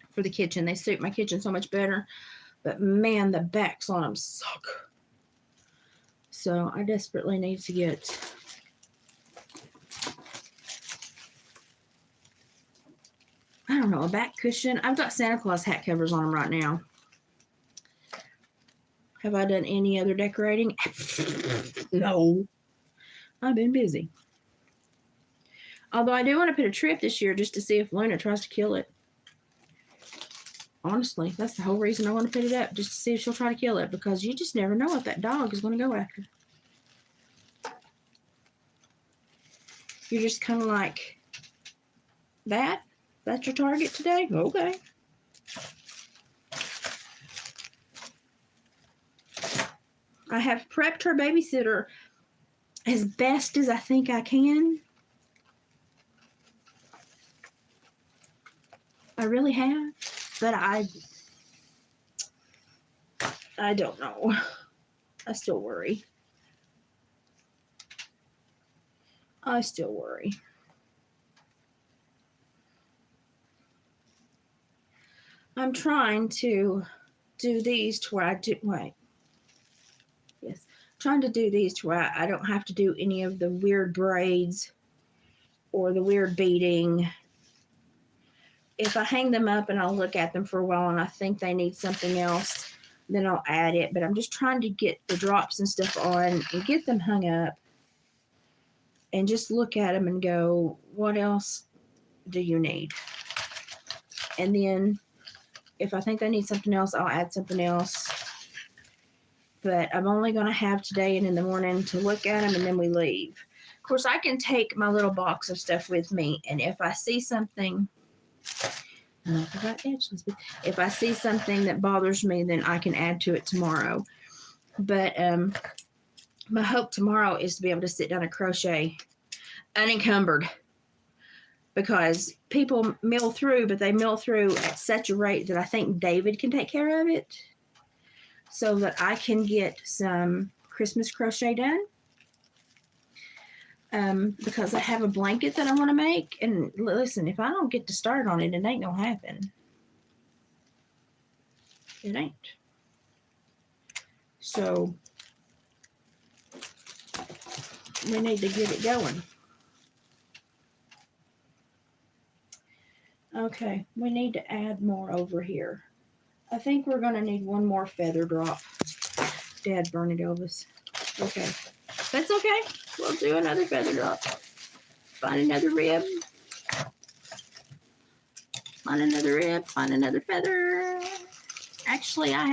Speaker 1: for the kitchen. They suit my kitchen so much better. But man, the backs on them suck. So I desperately need to get I don't know, a back cushion. I've got Santa Claus hat covers on them right now. Have I done any other decorating? No. I've been busy. Although I do want to put a trip this year just to see if Luna tries to kill it. Honestly, that's the whole reason I want to put it up, just to see if she'll try to kill it, because you just never know what that dog is going to go after. You're just kind of like, that's your target today? Okay. I have prepped her babysitter as best as I think I can. I really have, but I don't know. I still worry. I still worry. I'm trying to do these to where I do, wait. Yes. Trying to do these to where I don't have to do any of the weird braids or the weird beading. If I hang them up and I'll look at them for a while and I think they need something else, then I'll add it. But I'm just trying to get the drops and stuff on and get them hung up and just look at them and go, what else do you need? And then if I think they need something else, I'll add something else. But I'm only going to have today and in the morning to look at them, and then we leave. Of course, I can take my little box of stuff with me, and if I see something, I forgot edges, but if I see something that bothers me, then I can add to it tomorrow. But my hope tomorrow is to be able to sit down and crochet unencumbered, because people mill through, but they mill through at such a rate that I think David can take care of it, so that I can get some Christmas crochet done. Because I have a blanket that I want to make. And listen, if I don't get to start on it, it ain't gonna happen. It ain't. So we need to get it going. Okay, we need to add more over here. I think we're going to need one more feather drop. Dad burned it, Elvis. Okay. That's okay. We'll do another feather drop. Find another rib. Find another rib. Find another feather. Actually, I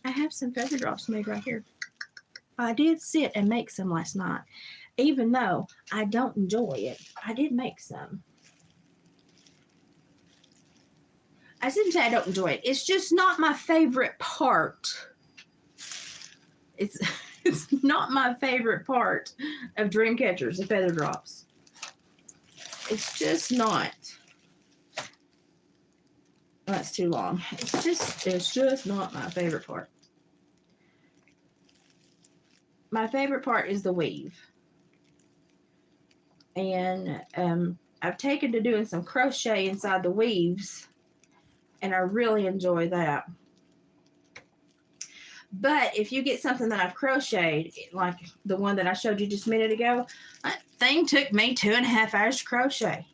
Speaker 1: have some feather drops made right here. I did sit and make some last night. Even though I don't enjoy it, I did make some. I didn't say I don't enjoy it. It's just not my favorite part. It's not my favorite part of dream catchers, the feather drops. It's just not. Oh, that's too long. It's just not my favorite part. My favorite part is the weave. And I've taken to doing some crochet inside the weaves, and I really enjoy that. But if you get something that I've crocheted, like the one that I showed you just a minute ago, that thing took me 2.5 hours to crochet,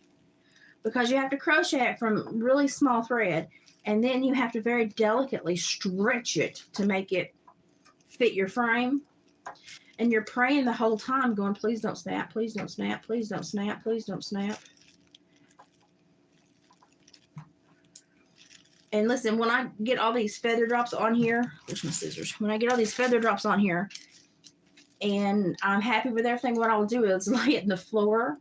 Speaker 1: because you have to crochet it from really small thread, and then you have to very delicately stretch it to make it fit your frame. And you're praying the whole time going, please don't snap, please don't snap, please don't snap, please don't snap. And listen, when I get all these feather drops on here, where's my scissors? When I get all these feather drops on here and I'm happy with everything, what I'll do is lay it in the floor,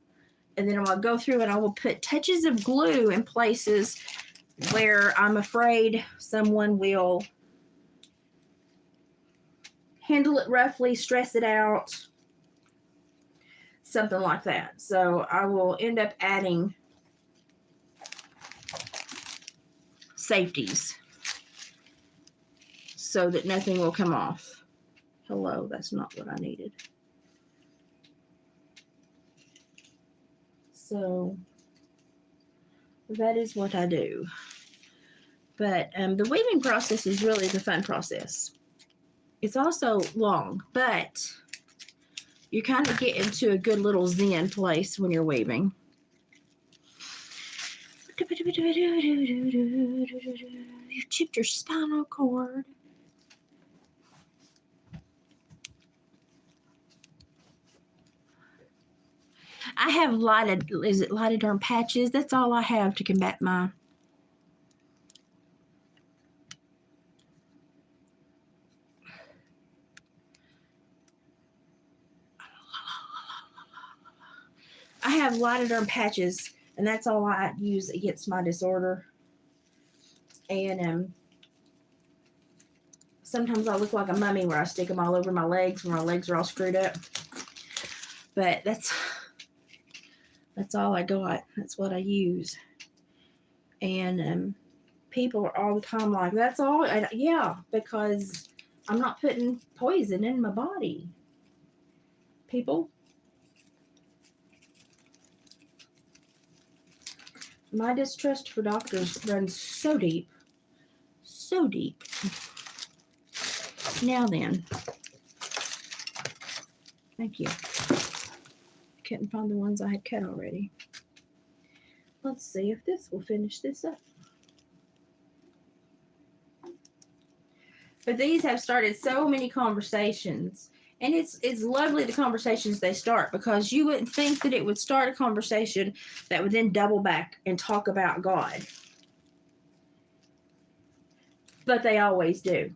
Speaker 1: and then I'll go through and I will put touches of glue in places where I'm afraid someone will handle it roughly, stress it out, something like that. So I will end up adding safeties so that nothing will come off. Hello, that's not what I needed. So that is what I do. But the weaving process is really the fun process. It's also long, but you kind of get into a good little zen place when you're weaving. You chipped your spinal cord. I have lighted arm patches. That's all I have to combat my I have lighted arm patches, and that's all I use against my disorder. And sometimes I look like a mummy where I stick them all over my legs when my legs are all screwed up. But that's all I got. That's what I use. And people are all the time like, that's all? Yeah, because I'm not putting poison in my body. People, my distrust for doctors runs so deep. So deep. Now then. Thank you. Couldn't find the ones I had cut already. Let's see if this will finish this up. But these have started so many conversations. And it's lovely the conversations they start, because you wouldn't think that it would start a conversation that would then double back and talk about God. But they always do.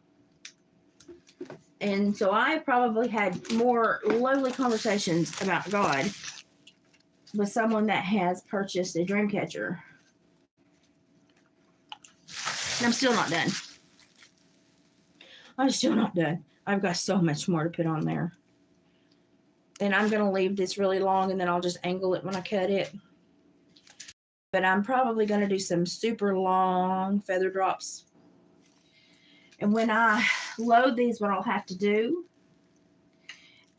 Speaker 1: And so I probably had more lovely conversations about God with someone that has purchased a dream catcher. And I'm still not done. I'm still not done. I've got so much more to put on there. And I'm going to leave this really long, and then I'll just angle it when I cut it. But I'm probably going to do some super long feather drops. And when I load these, what I'll have to do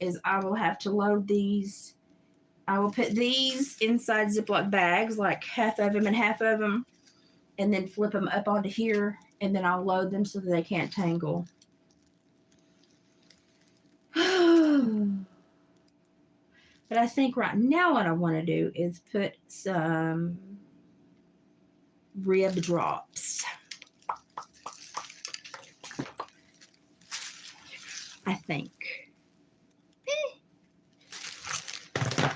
Speaker 1: is I will have to load these. I will put these inside Ziploc bags, like half of them and half of them, and then flip them up onto here, and then I'll load them so that they can't tangle. But I think right now what I want to do is put some rib drops. I think.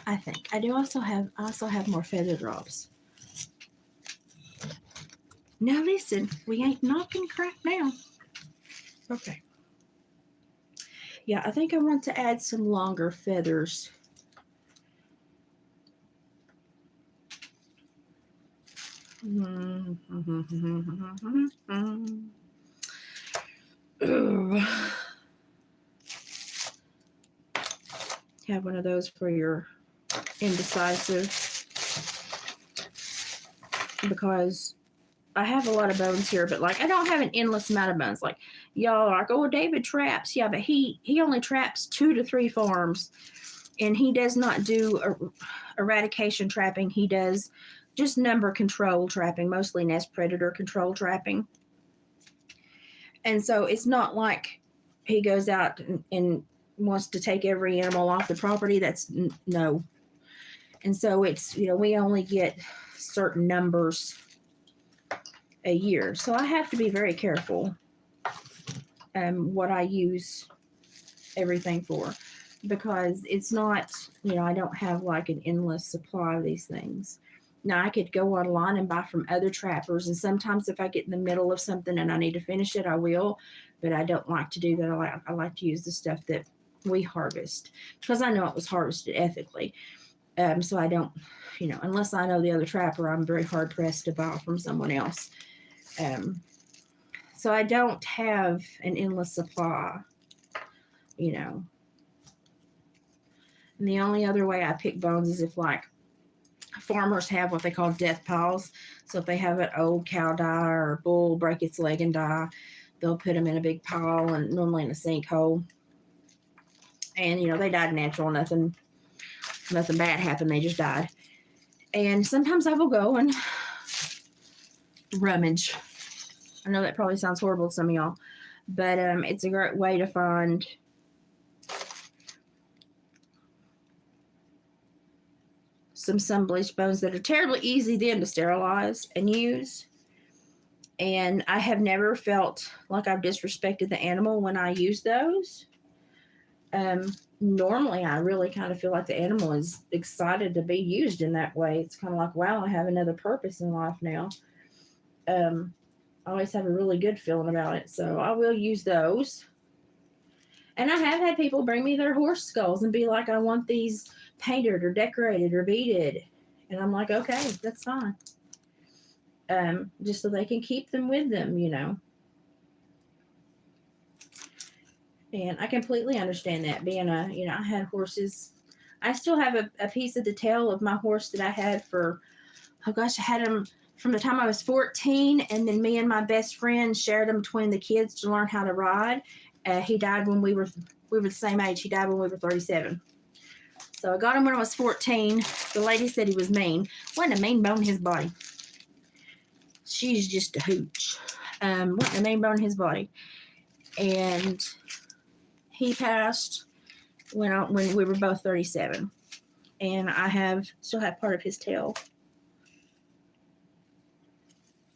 Speaker 1: I do also have more feather drops. Now listen, we ain't knocking crap now. Okay. Yeah, I think I want to add some longer feathers. Have one of those for your indecisive, because I have a lot of bones here, but like I don't have an endless amount of bones. Like y'all are like, oh, David traps. Yeah, but he only traps 2 to 3 farms, and he does not do eradication trapping. He does just number control trapping, mostly nest predator control trapping. And so it's not like he goes out and wants to take every animal off the property. That's no. And so it's, we only get certain numbers a year. So I have to be very careful what I use everything for, because it's not, I don't have like an endless supply of these things. Now I could go online and buy from other trappers, and sometimes if I get in the middle of something and I need to finish it, I will, but I don't like to do that. I like to use the stuff that we harvest, because I know it was harvested ethically. So I don't, unless I know the other trapper, I'm very hard pressed to buy from someone else. So I don't have an endless supply, And the only other way I pick bones is if, like, farmers have what they call death piles. So if they have an old cow die or a bull break its leg and die, they'll put them in a big pile and normally in a sinkhole. And, you know, they died natural, nothing bad happened. They just died. And sometimes I will go and rummage. I know that probably sounds horrible to some of y'all, but it's a great way to find some sun-bleached bones that are terribly easy then to sterilize and use. And I have never felt like I've disrespected the animal when I use those. Normally, I really kind of feel like the animal is excited to be used in that way. It's kind of like, wow, I have another purpose in life now. I always have a really good feeling about it. So I will use those. And I have had people bring me their horse skulls and be like, I want these painted or decorated or beaded. And I'm like, okay, that's fine. Just so they can keep them with them, you know. And I completely understand that. Being I had horses. I still have a piece of the tail of my horse that I had for, oh gosh, I had him from the time I was 14. And then me and my best friend shared him between the kids to learn how to ride. He died when we were the same age. He died when we were 37. So I got him when I was 14. The lady said he was mean. Wasn't a mean bone in his body. She's just a hooch. Wasn't a mean bone in his body. And he passed when we were both 37. And I still have part of his tail.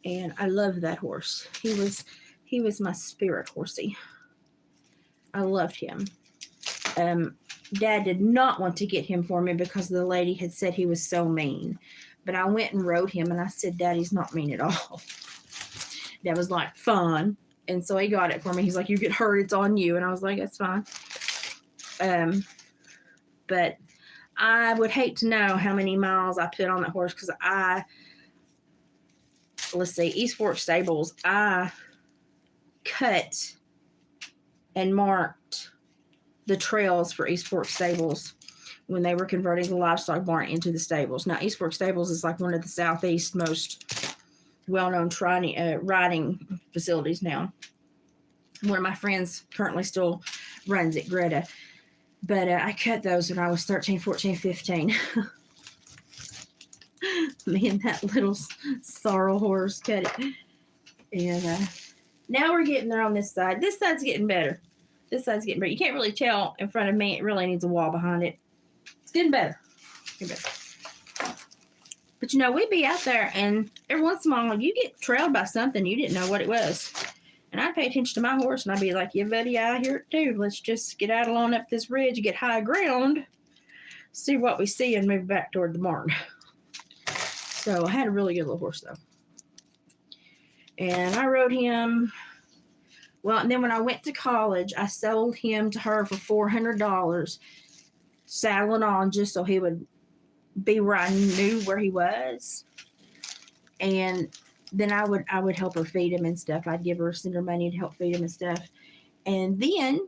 Speaker 1: And I love that horse. He was my spirit horsey. I loved him. Dad did not want to get him for me because the lady had said he was so mean. But I went and rode him, and I said, Daddy's not mean at all. That was like fun. And so he got it for me. He's like, you get hurt, it's on you. And I was like, that's fine. But I would hate to know how many miles I put on that horse because let's see, East Fork Stables, I cut and marked the trails for East Fork Stables when they were converting the livestock barn into the stables. Now, East Fork Stables is like one of the Southeast most well-known riding facilities now. One of my friends currently still runs it, Greta. But I cut those when I was 13, 14, 15. Me and that little sorrel horse cut it. And now we're getting there on this side. This side's getting better. You can't really tell in front of me. It really needs a wall behind it. It's getting better. But, we'd be out there, and every once in a while, you get trailed by something. You didn't know what it was. And I'd pay attention to my horse, and I'd be like, yeah, buddy, I hear it too. Let's just get out along up this ridge, get high ground, see what we see, and move back toward the barn. So I had a really good little horse, though. And I rode him. Well, and then when I went to college, I sold him to her for $400, saddling on just so he would be where I knew where he was. And then I would help her feed him and stuff. I'd send her money to help feed him and stuff. And then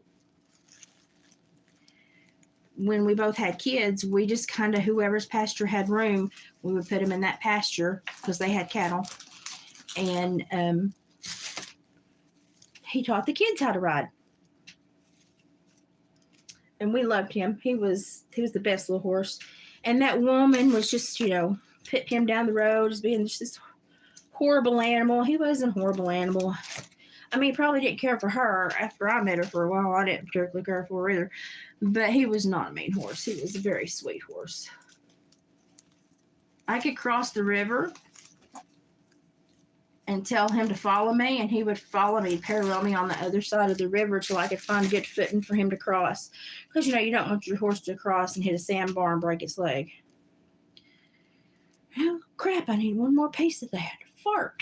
Speaker 1: when we both had kids, we just kind of, whoever's pasture had room, we would put them in that pasture because they had cattle. And he taught the kids how to ride. And we loved him. He was the best little horse. And that woman was just, put him down the road as being just this horrible animal. He wasn't a horrible animal. I mean, he probably didn't care for her after I met her for a while. I didn't particularly care for her either. But he was not a mean horse. He was a very sweet horse. I could cross the river and tell him to follow me, and he would follow me, parallel me on the other side of the river till I could find good footing for him to cross. Because, you don't want your horse to cross and hit a sandbar and break its leg. Oh, crap, I need one more piece of that. Fart.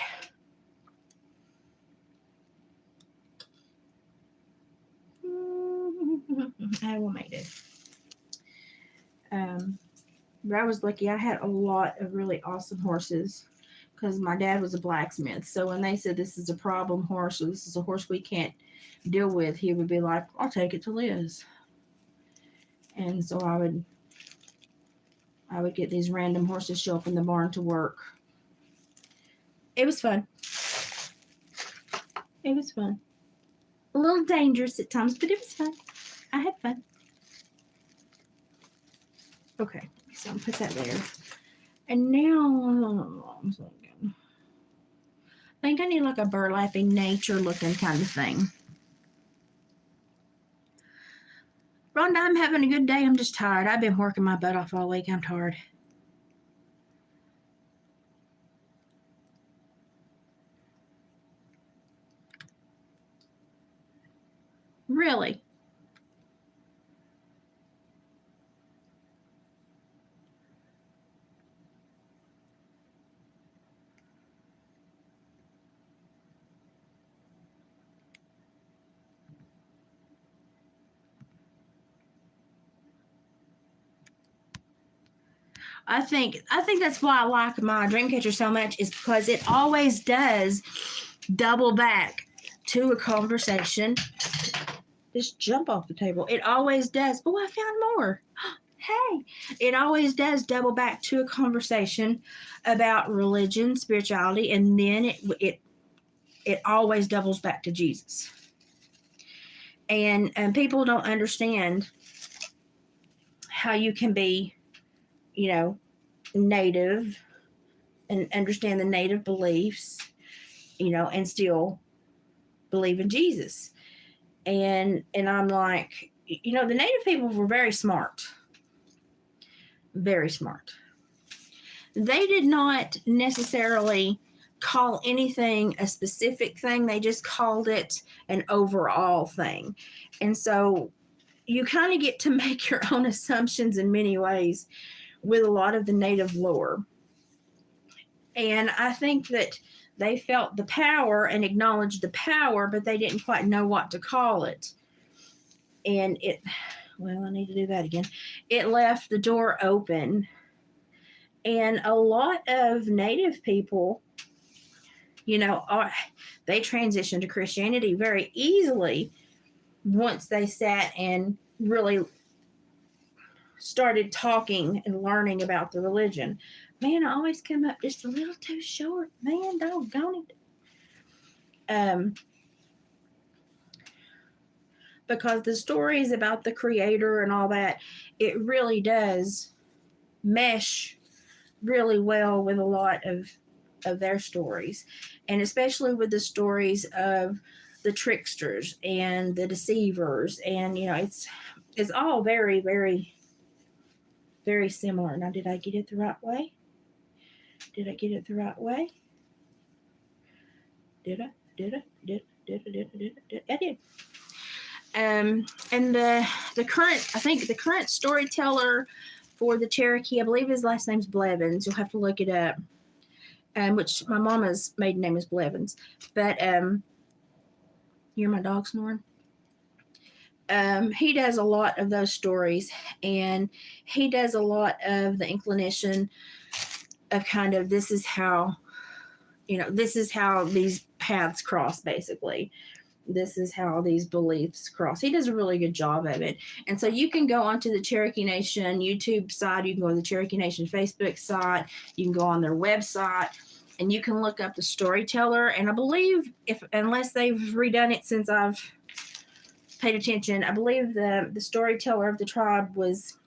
Speaker 1: I will make it. But I was lucky. I had a lot of really awesome horses because my dad was a blacksmith. So when they said this is a problem horse or this is a horse we can't deal with, he would be like, I'll take it to Liz. And so I would I would get these random horses show up in the barn to work. It was fun. It was fun. A little dangerous at times, but it was fun. I had fun. Okay, so I'll put that there. And now I'm thinking, I think I need like a burlappy nature looking kind of thing. Rhonda, I'm having a good day. I'm just tired. I've been working my butt off all week. I'm tired. Really? I think that's why I like my dream catcher so much, is because it always does double back to a conversation. Just jump off the table. It always does. Oh, I found more. Hey, it always does double back to a conversation about religion, spirituality, and then it always doubles back to Jesus. And people don't understand how you can be, native and understand the native beliefs, and still believe in Jesus. And I'm like, the native people were very smart. Very smart. They did not necessarily call anything a specific thing. They just called it an overall thing. And so you kind of get to make your own assumptions in many ways with a lot of the native lore. And I think that they felt the power and acknowledged the power, but they didn't quite know what to call it. And I need to do that again. It left the door open. And a lot of native people, they transitioned to Christianity very easily once they sat and really started talking and learning about the religion. Man, I always come up just a little too short. Man, doggone it. Because the stories about the creator and all that, it really does mesh really well with a lot of their stories, and especially with the stories of the tricksters and the deceivers, and it's all very, very, very similar. Now, did I get it the right way? Did I get it the right way? Did I? I did. And the current storyteller for the Cherokee, I believe his last name's Blevins. You'll have to look it up. Which my mama's maiden name is Blevins. But you hear my dog snoring? He does a lot of those stories, and he does a lot of the inclination of kind of this is how these paths cross, basically. This is how these beliefs cross. He does a really good job of it. And so you can go onto the Cherokee Nation YouTube site. You can go to the Cherokee Nation Facebook site. You can go on their website, and you can look up the storyteller. And I believe, unless they've redone it since I've paid attention, I believe the storyteller of the tribe was,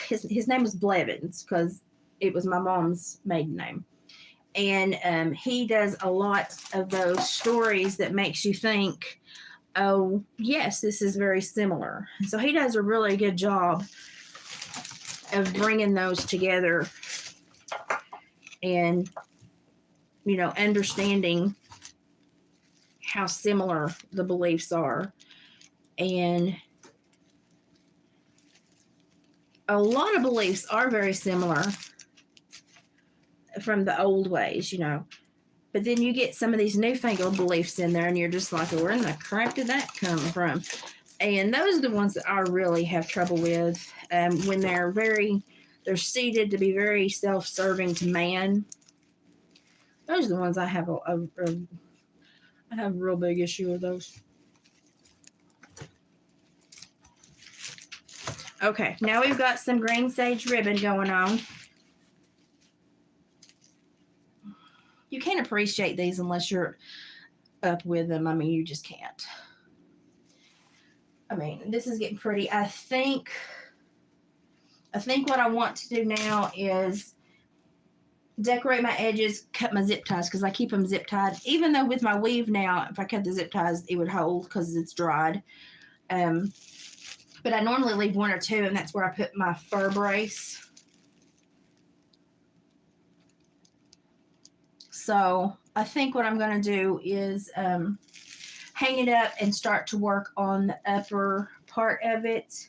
Speaker 1: his name was Blevins, because it was my mom's maiden name. And he does a lot of those stories that makes you think, oh, yes, this is very similar. So he does a really good job of bringing those together and, understanding how similar the beliefs are. And a lot of beliefs are very similar from the old ways, but then you get some of these newfangled beliefs in there, and you're just like, where in the crap did that come from? And those are the ones that I really have trouble with, when they're seated to be very self-serving to man. Those are the ones I have I have a real big issue with those. Okay, now we've got some green sage ribbon going on. You can't appreciate these unless you're up with them. I mean, you just can't. I mean, this is getting pretty. I think what I want to do now is decorate my edges, cut my zip ties because I keep them zip tied. Even though with my weave now, if I cut the zip ties, it would hold because it's dried. But I normally leave one or two, and that's where I put my fur brace. So I think what I'm going to do is hang it up and start to work on the upper part of it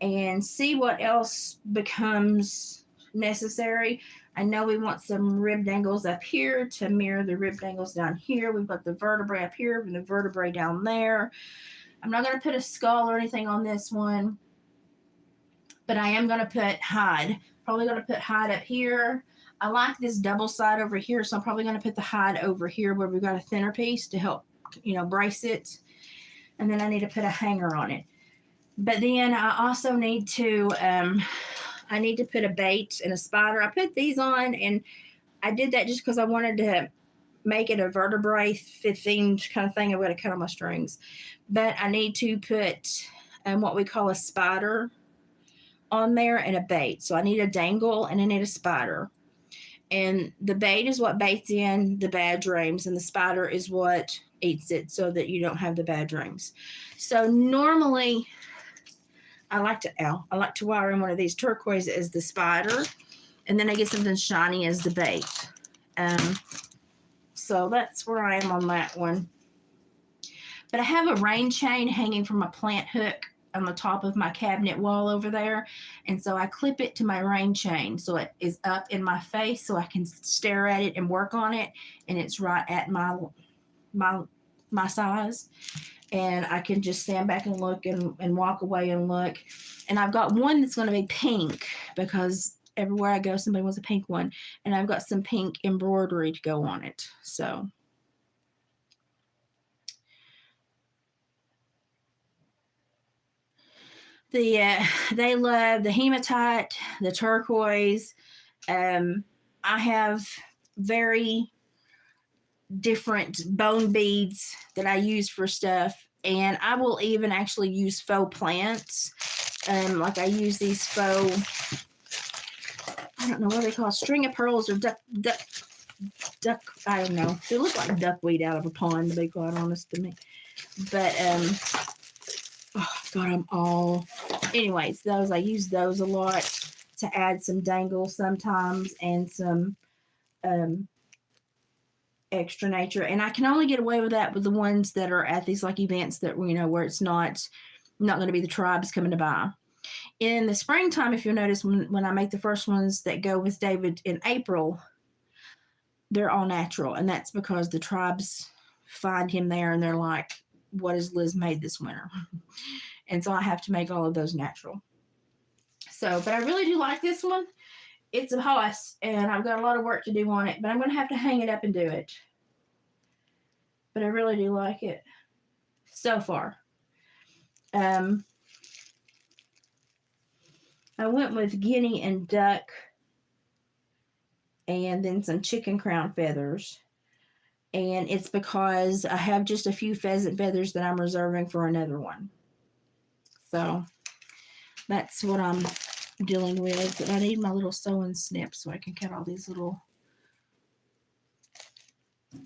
Speaker 1: and see what else becomes necessary. I know we want some rib dangles up here to mirror the rib dangles down here. We've got the vertebrae up here and the vertebrae down there. I'm not going to put a skull or anything on this one, but I am going to put hide. Probably going to put hide up here. I like this double side over here, so I'm probably going to put the hide over here where we've got a thinner piece to help, brace it. And then I need to put a hanger on it. But then I also need to, put a bait and a spider. I put these on, and I did that just because I wanted to make it a vertebrae themed kind of thing. I'm going to cut on my strings. But I need to put what we call a spider on there and a bait. So I need a dangle and I need a spider. And the bait is what baits in the bad dreams, and the spider is what eats it so that you don't have the bad dreams. So normally I like to wire in one of these turquoise as the spider, and then I get something shiny as the bait. So that's where I am on that one. But I have a rain chain hanging from a plant hook on the top of my cabinet wall over there. And so I clip it to my rain chain so it is up in my face so I can stare at it and work on it. And it's right at my size. And I can just stand back and look and walk away and look. And I've got one that's going to be pink because everywhere I go, somebody wants a pink one. And I've got some pink embroidery to go on it. So they love the hematite, the turquoise. I have very different bone beads that I use for stuff, and I will even actually use faux plants. Like I use these faux, I don't know what they call, string of pearls or duck. I don't know. They look like duckweed out of a pond, to be quite honest to me. But oh, I've got them all. Anyways, I use those a lot to add some dangles sometimes and some extra nature. And I can only get away with that with the ones that are at these like events that, where it's not going to be the tribes coming to buy. In the springtime, if you'll notice, when I make the first ones that go with David in April, they're all natural. And that's because the tribes find him there and they're like, what has Liz made this winter? And so I have to make all of those natural. So, but I really do like this one. It's a hoss, and I've got a lot of work to do on it, but I'm going to have to hang it up and do it. But I really do like it so far. I went with guinea and duck and then some chicken crown feathers. And it's because I have just a few pheasant feathers that I'm reserving for another one. So that's what I'm dealing with. But I need my little sewing snip so I can cut all these little.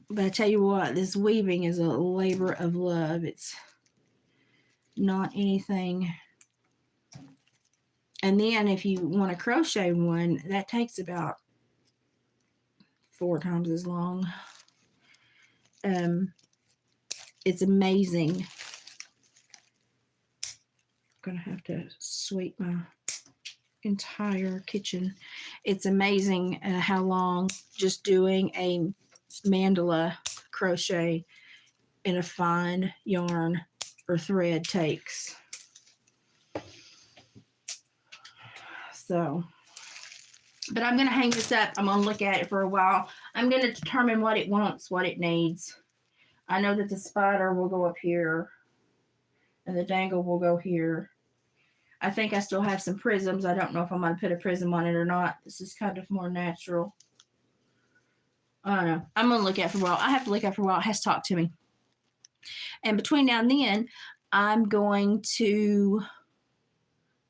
Speaker 1: But I tell you what, this weaving is a labor of love. It's not anything. And then if you want to crochet one, that takes about 4 times as long. It's amazing. I'm gonna have to sweep my entire kitchen. It's amazing how long just doing a mandala crochet in a fine yarn or thread takes. So, but I'm going to hang this up. I'm going to look at it for a while. I'm going to determine what it wants, what it needs. I know that the spider will go up here and the dangle will go here. I think I still have some prisms. I don't know if I'm going to put a prism on it or not. This is kind of more natural. I don't know. I'm going to look at it for a while. I have to look at it for a while. It has to talk to me. And between now and then, I'm going to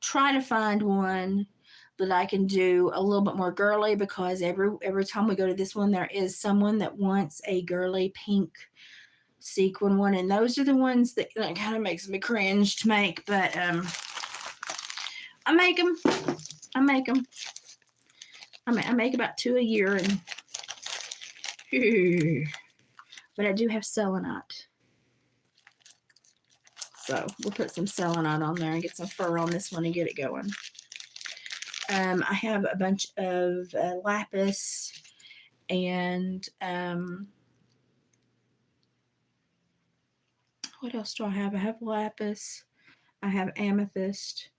Speaker 1: try to find one that I can do a little bit more girly, because every time we go to this one, there is someone that wants a girly pink sequin one, and those are the ones that kind of makes me cringe to make, but I make them. I make about 2 a year, and but I do have selenite. So we'll put some selenite on there and get some fur on this one and get it going. I have a bunch of lapis and what else do I have? I have lapis, I have amethyst,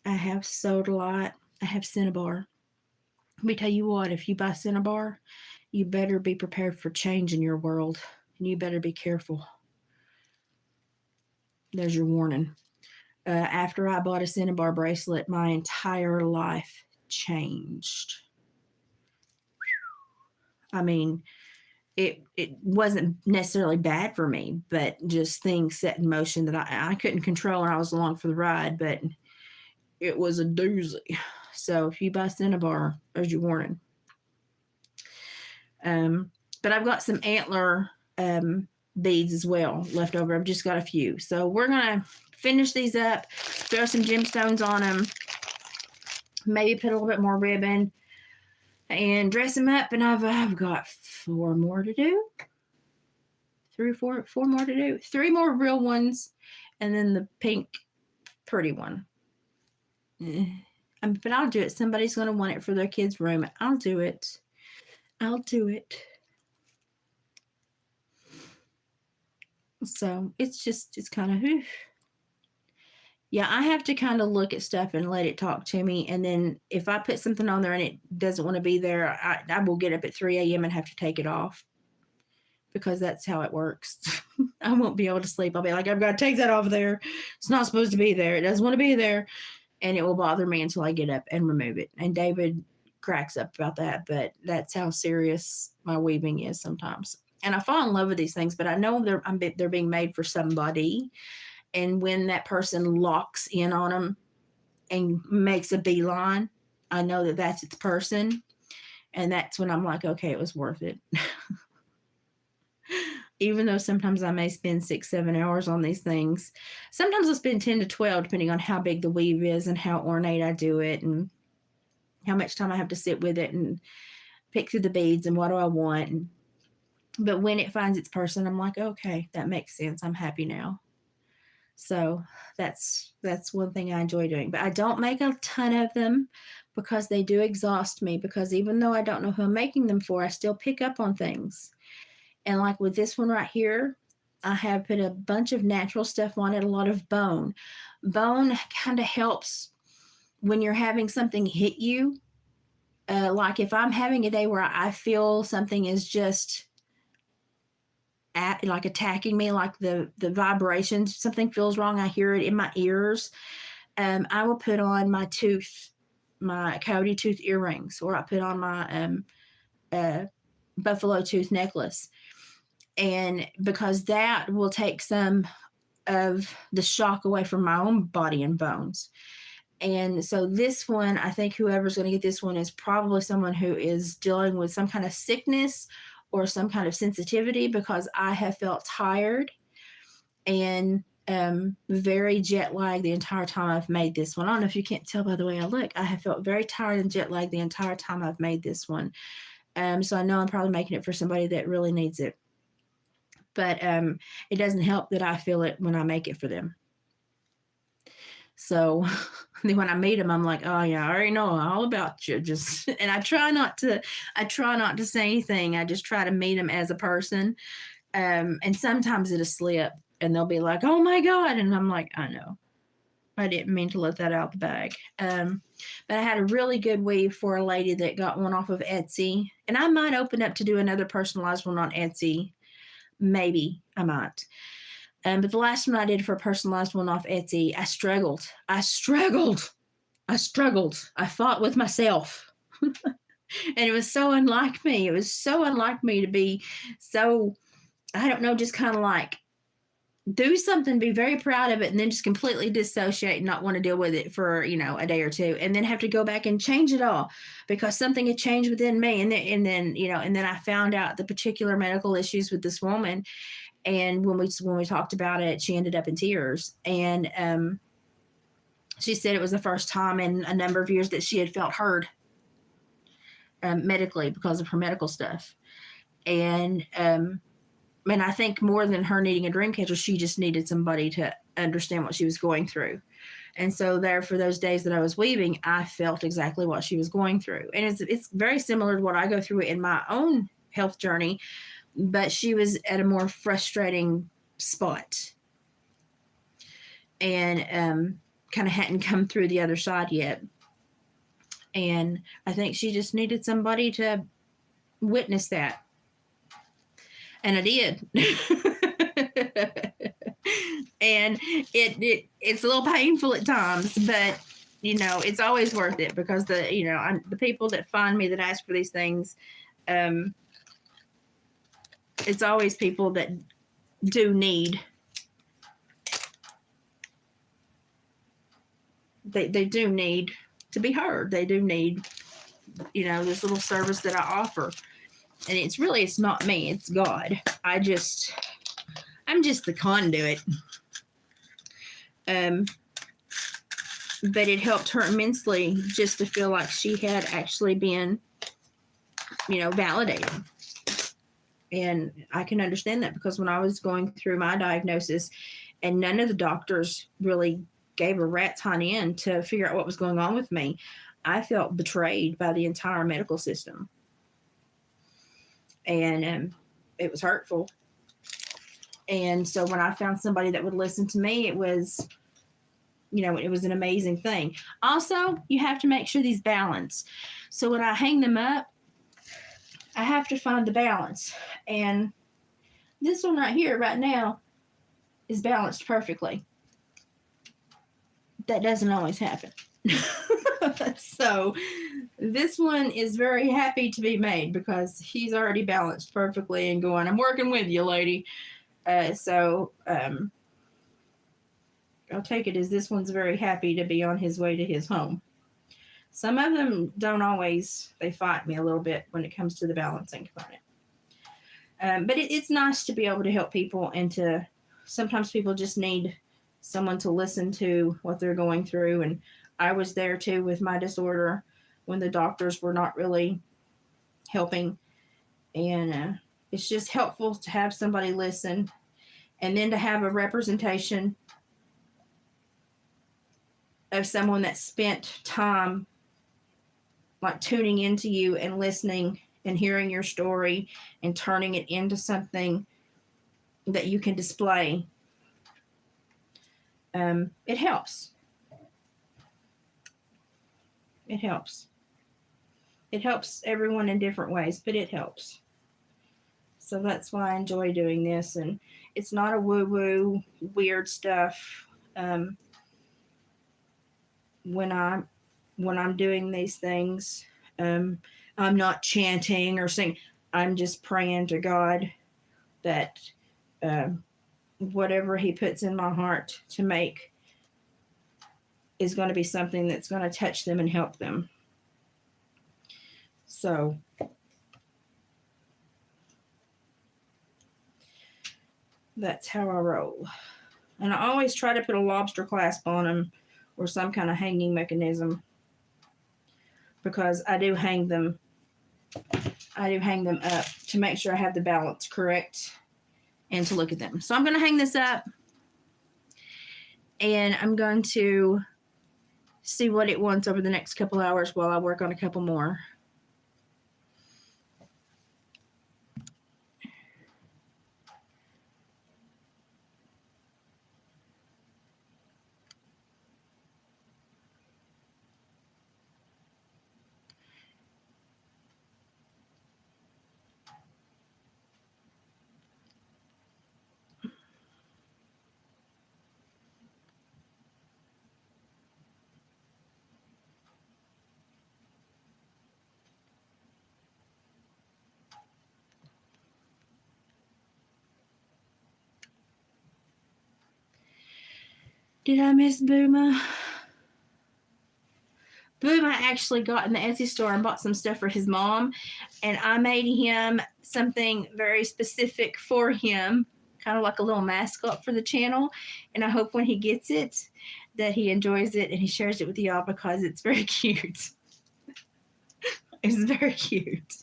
Speaker 1: I have sodalite, I have cinnabar. Let me tell you what, if you buy cinnabar, you better be prepared for change in your world, and you better be careful. There's your warning. After I bought a cinnabar bracelet, my entire life changed. I mean, it wasn't necessarily bad for me, but just things set in motion that I couldn't control, and I was along for the ride, but it was a doozy. So if you buy cinnabar, there's your warning. But I've got some antler beads as well left over. I've just got a few. So we're going to finish these up, throw some gemstones on them, maybe put a little bit more ribbon, and dress them up. And I've got 4 more to do. 4 more to do. 3 more real ones, and then the pink pretty one. But I'll do it. Somebody's going to want it for their kids' room. I'll do it. I'll do it. So it's kind of, yeah, I have to kind of look at stuff and let it talk to me. And then if I put something on there and it doesn't want to be there, I will get up at 3 a.m. and have to take it off, because that's how it works. I won't be able to sleep. I'll be like, I've got to take that off there. It's not supposed to be there. It doesn't want to be there. And it will bother me until I get up and remove it. And David cracks up about that, but that's how serious my weaving is sometimes. And I fall in love with these things, but I know they're being made for somebody. And when that person locks in on them and makes a beeline, I know that that's its person. And that's when I'm like, okay, it was worth it. Even though sometimes I may spend 6-7 hours on these things. Sometimes I'll spend 10 to 12, depending on how big the weave is and how ornate I do it and how much time I have to sit with it and pick through the beads and what do I want. But when it finds its person, I'm like, okay, that makes sense. I'm happy now. So that's one thing I enjoy doing. But I don't make a ton of them because they do exhaust me, because even though I don't know who I'm making them for, I still pick up on things. And like with this one right here, I have put a bunch of natural stuff on it, a lot of bone. Bone kind of helps when you're having something hit you. Like if I'm having a day where I feel something is just like attacking me, like the vibrations, something feels wrong, I hear it in my ears, I will put on my coyote tooth earrings, or I put on my buffalo tooth necklace. And because that will take some of the shock away from my own body and bones. And so this one, I think whoever's going to get this one is probably someone who is dealing with some kind of sickness or some kind of sensitivity, because I have felt tired and very jet lagged the entire time I've made this one. I don't know if you can't tell by the way I look. I have felt very tired and jet lagged the entire time I've made this one. So I know I'm probably making it for somebody that really needs it. But it doesn't help that I feel it when I make it for them. So then when I meet them, I'm like, oh yeah, I already know all about you. And I try not to say anything. I just try to meet them as a person. And sometimes it'll slip and they'll be like, oh my God. And I'm like, I know. I didn't mean to let that out the bag. But I had a really good weave for a lady that got one off of Etsy. And I might open up to do another personalized one on Etsy. Maybe I might. But the last one I did for a personalized one off Etsy, I struggled. I struggled. I struggled. I fought with myself. And it was so unlike me. It was so unlike me to be so, I don't know, just kind of like do something, be very proud of it, and then just completely dissociate and not want to deal with it for, a day or two, and then have to go back and change it all because something had changed within me. And then I found out the particular medical issues with this woman. And when we talked about it, she ended up in tears. And she said it was the first time in a number of years that she had felt heard medically because of her medical stuff. And I think more than her needing a dream catcher, she just needed somebody to understand what she was going through. And so there, for those days that I was weaving, I felt exactly what she was going through. And it's very similar to what I go through in my own health journey, but she was at a more frustrating spot and kind of hadn't come through the other side yet. And I think she just needed somebody to witness that. And I did. And it's a little painful at times, but it's always worth it because the people that find me that ask for these things, it's always people that do need. They do need to be heard. They do need, this little service that I offer. And it's not me, it's God. I'm just the conduit. But it helped her immensely just to feel like she had actually been, validated. And I can understand that because when I was going through my diagnosis and none of the doctors really gave a rat's hind end to figure out what was going on with me, I felt betrayed by the entire medical system. And it was hurtful. And so when I found somebody that would listen to me, it was, it was an amazing thing. Also, you have to make sure these balance. So when I hang them up, I have to find the balance. And this one right here, right now, is balanced perfectly. That doesn't always happen. So this one is very happy to be made because he's already balanced perfectly and going, I'm working with you, lady. So I'll take it as this one's very happy to be on his way to his home. Some of them don't always, they fight me a little bit when it comes to the balancing component. But it's nice to be able to help people and sometimes people just need someone to listen to what they're going through. And I was there too with my disorder when the doctors were not really helping. And it's just helpful to have somebody listen and then to have a representation of someone that spent time like tuning into you and listening and hearing your story and turning it into something that you can display. It helps. It helps. It helps everyone in different ways, but it helps. So that's why I enjoy doing this. And it's not a woo-woo, weird stuff. When I'm doing these things, I'm not chanting or singing. I'm just praying to God that whatever He puts in my heart to make is going to be something that's going to touch them and help them. So that's how I roll. And I always try to put a lobster clasp on them or some kind of hanging mechanism because I do hang them up to make sure I have the balance correct and to look at them. So I'm going to hang this up and I'm going to see what it wants over the next couple hours while I work on a couple more. Did I miss Booma? Booma actually got in the Etsy store and bought some stuff for his mom, and I made him something very specific for him, kind of like a little mascot for the channel. And I hope when he gets it that he enjoys it and he shares it with y'all because it's very cute. It's very cute.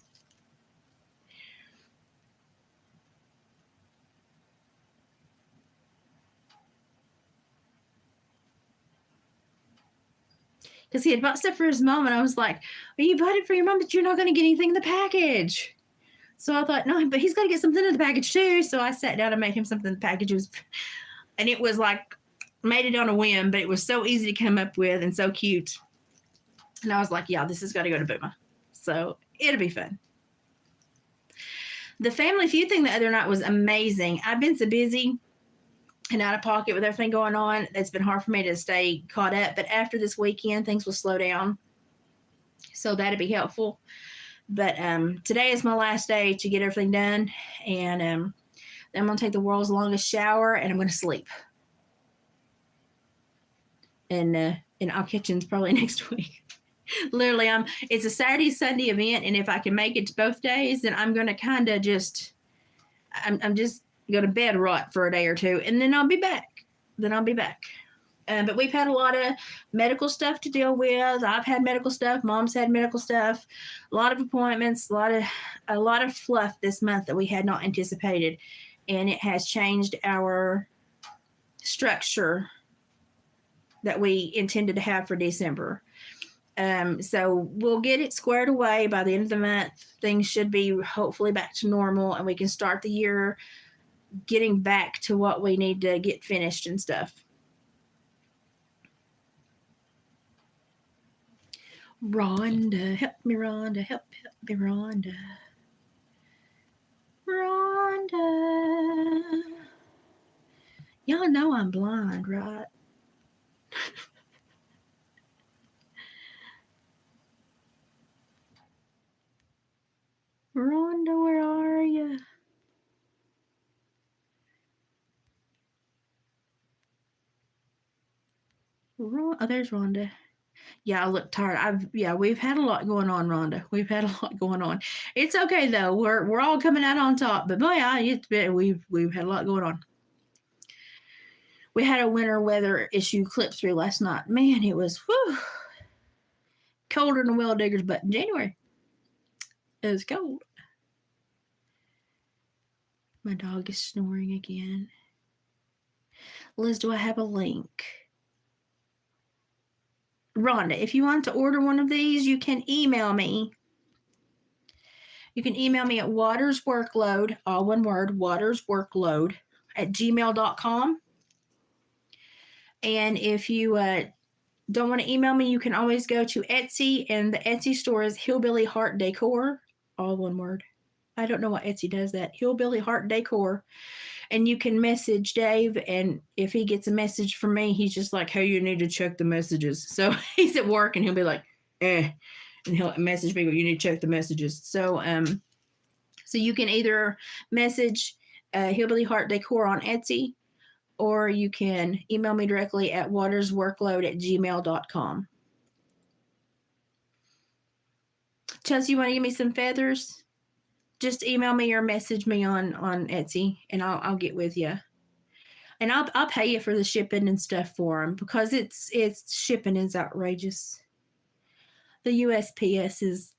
Speaker 1: Because he had bought stuff for his mom, and I was like, well, you bought it for your mom, but you're not going to get anything in the package. So I thought, no, but he's got to get something in the package too. So I sat down and made him something in the package. And it was like, made it on a whim, but it was so easy to come up with and so cute. And I was like, yeah, this has got to go to Booma. So it'll be fun. The Family Feud thing the other night was amazing. I've been so busy and out of pocket with everything going on. It's been hard for me to stay caught up. But after this weekend, things will slow down. So that'd be helpful. But today is my last day to get everything done. And then I'm going to take the world's longest shower and I'm going to sleep. And our kitchen's probably next week. Literally, it's a Saturday, Sunday event. And if I can make it to both days, then I'm going to kind of just, I'm just go to bed rot for a day or two, and then I'll be back. But we've had a lot of medical stuff to deal with. I've had medical stuff. Mom's had medical stuff. A lot of appointments. A lot of fluff this month that we had not anticipated, and it has changed our structure that we intended to have for December. So we'll get it squared away by the end of the month. Things should be hopefully back to normal, and we can start the year getting back to what we need to get finished and stuff. Rhonda, help me, Rhonda, help me, Rhonda. Rhonda. Y'all know I'm blind, right? Rhonda, where are you? Oh, there's Rhonda. Yeah, I look tired. We've had a lot going on, Rhonda. We've had a lot going on. It's okay though. We're all coming out on top. But boy, we've had a lot going on. We had a winter weather issue clip through last night. Man, it was colder than a well digger's butt in January. It was cold. My dog is snoring again. Liz, do I have a link? Rhonda, if you want to order one of these, you can email me. You can email me at watersworkload, all one word, watersworkload @gmail.com. And if you don't want to email me, you can always go to Etsy, and the Etsy store is Hillbilly Heart Decor, all one word. I don't know why Etsy does that. Hillbilly Heart Decor. And you can message Dave, and if he gets a message from me, he's just like, hey, you need to check the messages. So he's at work, and he'll be like, and he'll message me, you need to check the messages. So you can either message Hillbilly Heart Decor on Etsy, or you can email me directly at watersworkload@gmail.com. Chelsea, you want to give me some feathers? Just email me or message me on Etsy, and I'll get with you. And I'll pay you for the shipping and stuff for them, because it's shipping is outrageous. The USPS is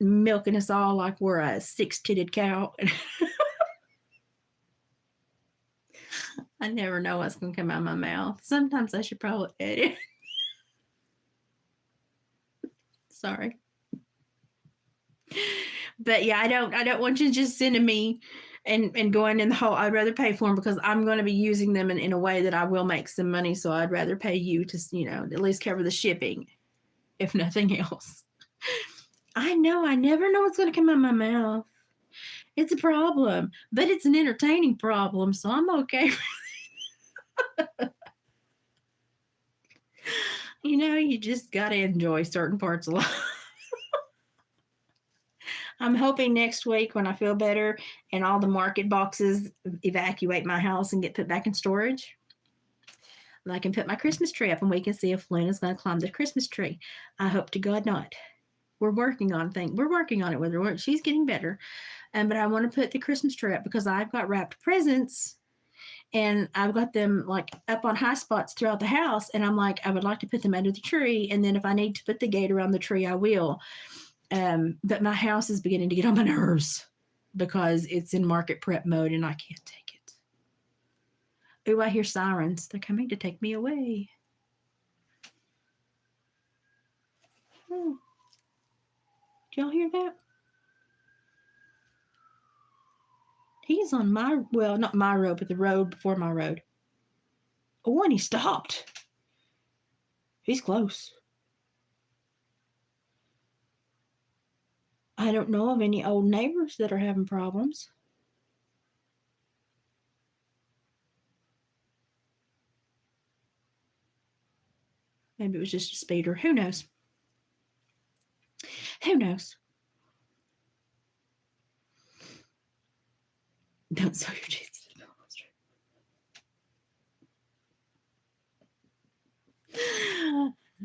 Speaker 1: milking us all like we're a six-titted cow. I never know what's going to come out of my mouth. Sometimes I should probably edit. Sorry. But yeah, I don't want you just sending me and going in the hole. I'd rather pay for them, because I'm going to be using them in a way that I will make some money. So I'd rather pay you to, at least cover the shipping, if nothing else. I know. I never know what's going to come out of my mouth. It's a problem, but it's an entertaining problem. So I'm okay. You just got to enjoy certain parts of life. I'm hoping next week, when I feel better and all the market boxes evacuate my house and get put back in storage, And I can put my Christmas tree up and we can see if Luna's going to climb the Christmas tree. I hope to God not. We're working on things. We're working on it with her. She's getting better. But I want to put the Christmas tree up because I've got wrapped presents and I've got them like up on high spots throughout the house. And I'm like, I would like to put them under the tree. And then if I need to put the gate around the tree, I will. But my house is beginning to get on my nerves because it's in market prep mode and I can't take it. Ooh, I hear sirens. They're coming to take me away. Oh. Do y'all hear that? He's on my, well, not my road, but the road before my road. Oh, and he stopped. He's close. I don't know of any old neighbors that are having problems. Maybe it was just a speeder. Who knows? Who knows? Don't sell your Jesus.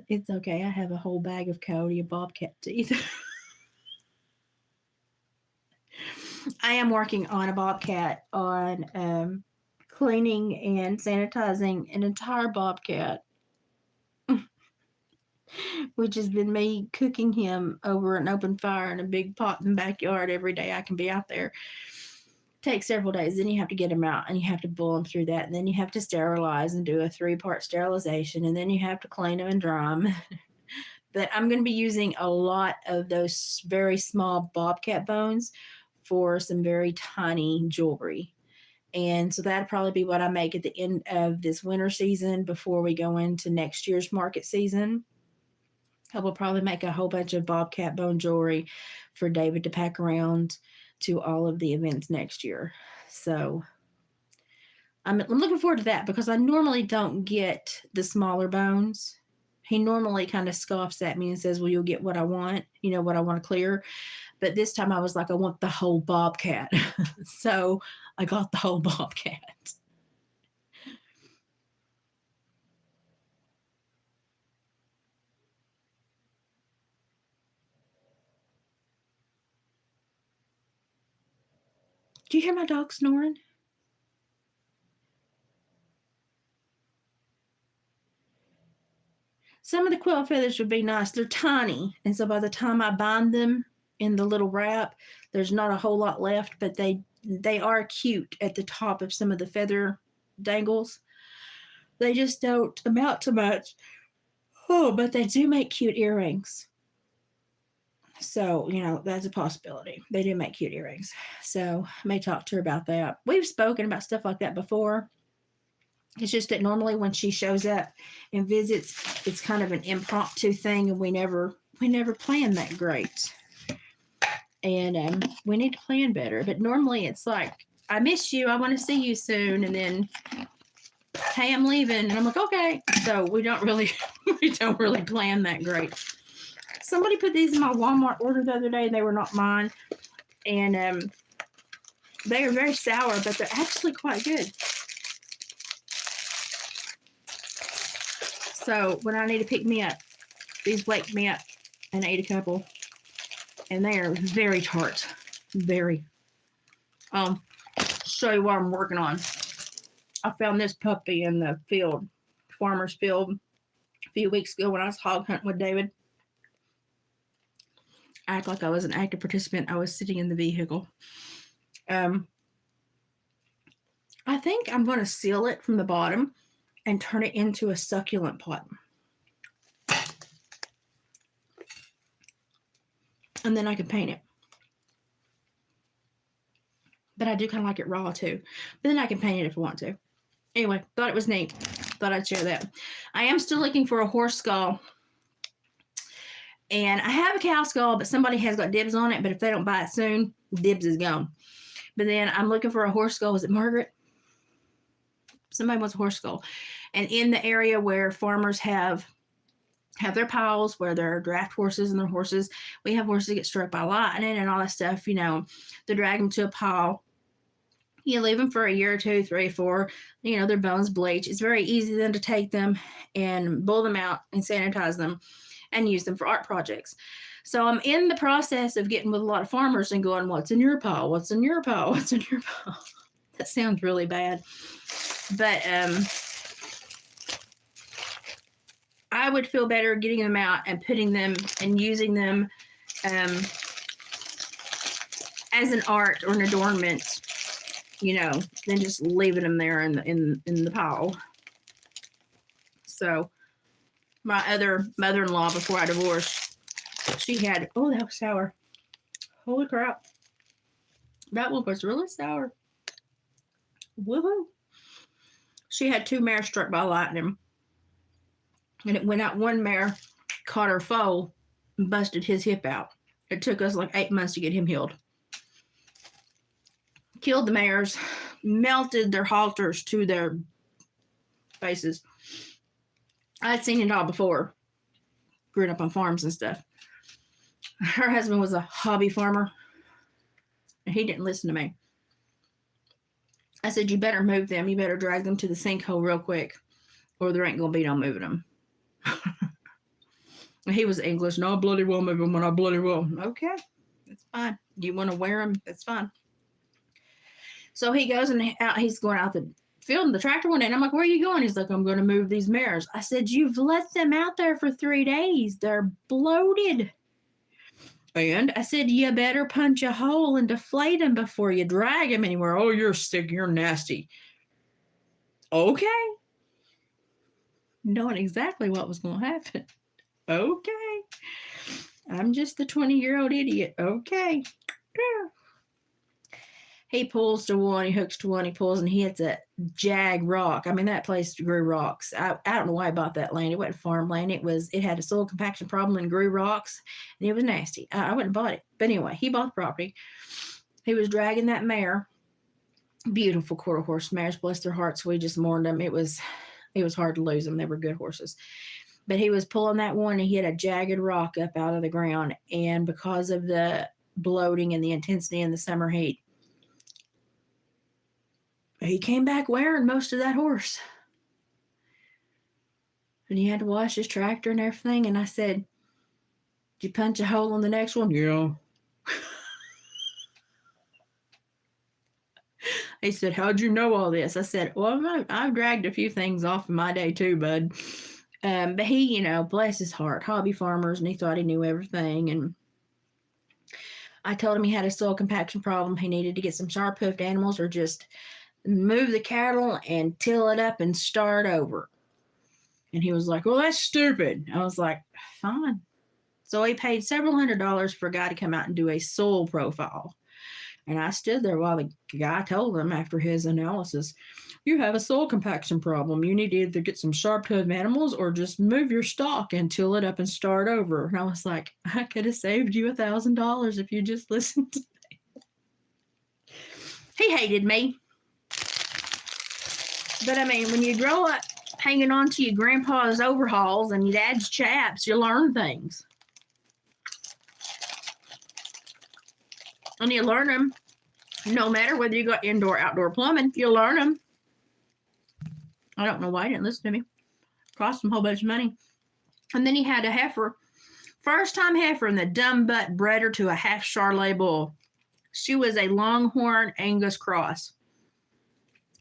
Speaker 1: It's okay. I have a whole bag of Coyote and Bobcat teeth. I am working on a Bobcat on cleaning and sanitizing an entire Bobcat, which has been me cooking him over an open fire in a big pot in the backyard every day I can be out there. Takes several days. Then you have to get them out and you have to boil them through that. And then you have to sterilize and do a 3-part sterilization. And then you have to clean them and dry them. But I'm going to be using a lot of those very small Bobcat bones for some very tiny jewelry. And so that'll probably be what I make at the end of this winter season before we go into next year's market season. I will probably make a whole bunch of Bobcat bone jewelry for David to pack around to all of the events next year. So I'm looking forward to that because I normally don't get the smaller bones. He normally kind of scoffs at me and says, well, you'll get what I want, what I want to clear. But this time I was like, I want the whole Bobcat. So I got the whole Bobcat. Do you hear my dog snoring? Some of the quilt feathers would be nice. They're tiny. And so by the time I bind them in the little wrap, there's not a whole lot left, but they are cute at the top of some of the feather dangles. They just don't amount to much. Oh, but they do make cute earrings. So, that's a possibility. They do make cute earrings. So I may talk to her about that. We've spoken about stuff like that before. It's just that normally when she shows up and visits, it's kind of an impromptu thing, and we never plan that great. And we need to plan better. But normally it's like, I miss you. I want to see you soon. And then, hey, I'm leaving. And I'm like, okay. So we don't really plan that great. Somebody put these in my Walmart order the other day, and they were not mine. And they are very sour, but they're actually quite good. So when I need to pick me up, these wake me up, and I ate a couple. And they are very tart. Very. Show you what I'm working on. I found this puppy in the field, farmer's field, a few weeks ago when I was hog hunting with David. I act like I was an active participant. I was sitting in the vehicle. I think I'm going to seal it from the bottom and turn it into a succulent pot. And then I can paint it. But I do kind of like it raw too. But then I can paint it if I want to. Anyway, thought it was neat. Thought I'd share that. I am still looking for a horse skull. And I have a cow skull, but somebody has got dibs on it. But if they don't buy it soon, dibs is gone. But then I'm looking for a horse skull. Is it Margaret? Somebody wants a horse skull. And in the area where farmers have their piles, where there are draft horses and their horses, we have horses that get struck by lightning and all that stuff, they drag them to a pile You leave them for a year or two, 3, 4, their bones bleach. It's very easy then to take them and boil them out and sanitize them and use them for art projects. So I'm in the process of getting with a lot of farmers and going, what's in your pile? What's in your pile? What's in your pile? That sounds really bad. But I would feel better getting them out and putting them and using them as an art or an adornment, than just leaving them there in the pile. So my other mother-in-law before I divorced, she had, oh, that was sour. Holy crap. That one was really sour. Woohoo. She had 2 mares struck by lightning. And it went out. One mare caught her foal and busted his hip out. It took us like 8 months to get him healed. Killed the mares, melted their halters to their faces. I'd seen it all before, growing up on farms and stuff. Her husband was a hobby farmer, and he didn't listen to me. I said, you better move them. You better drag them to the sinkhole real quick, or there ain't going to be no moving them. He was English. No, I bloody well move them when I bloody well. Okay, that's fine. You want to wear them? That's fine. So he goes and he's going out the field, and the tractor went in. I'm like, where are you going? He's like, I'm going to move these mares. I said, you've let them out there for 3 days. They're bloated. And I said, you better punch a hole and deflate them before you drag them anywhere. Oh, you're sick. You're nasty. Okay. Knowing exactly what was going to happen. Okay. I'm just the 20-year-old idiot. Okay. He pulls to one, he hooks to one, he pulls, and he hits a jag rock. I mean, that place grew rocks. I don't know why I bought that land. It wasn't farmland. It had a soil compaction problem and grew rocks, and it was nasty. I wouldn't have bought it. But anyway, he bought the property. He was dragging that mare. Beautiful quarter horse mares, bless their hearts. We just mourned them. It was hard to lose them. They were good horses. But he was pulling that one, and he had a jagged rock up out of the ground. And because of the bloating and the intensity in the summer heat, he came back wearing most of that horse. And he had to wash his tractor and everything. And I said, did you punch a hole in the next one? Yeah. He said, how'd you know all this? I said, well, I've dragged a few things off in my day too, bud. But he, bless his heart, hobby farmers, and he thought he knew everything. And I told him he had a soil compaction problem. He needed to get some sharp-hoofed animals or just move the cattle and till it up and start over. And he was like, well, that's stupid. I was like, fine. So he paid several $100s for a guy to come out and do a soil profile. And I stood there while the guy told him after his analysis, you have a soil compaction problem. You need to either get some sharp-toothed animals or just move your stock and till it up and start over. And I was like, I could have saved you $1,000 if you just listened to me. He hated me. But I mean, when you grow up hanging on to your grandpa's overhauls and your dad's chaps, you learn things. And you learn them no matter whether you got indoor or outdoor plumbing, you learn them. I don't know why he didn't listen to me. Cost him a whole bunch of money. And then he had a heifer. First time heifer, and the dumb butt bred her to a half Charolais bull. She was a Longhorn Angus cross.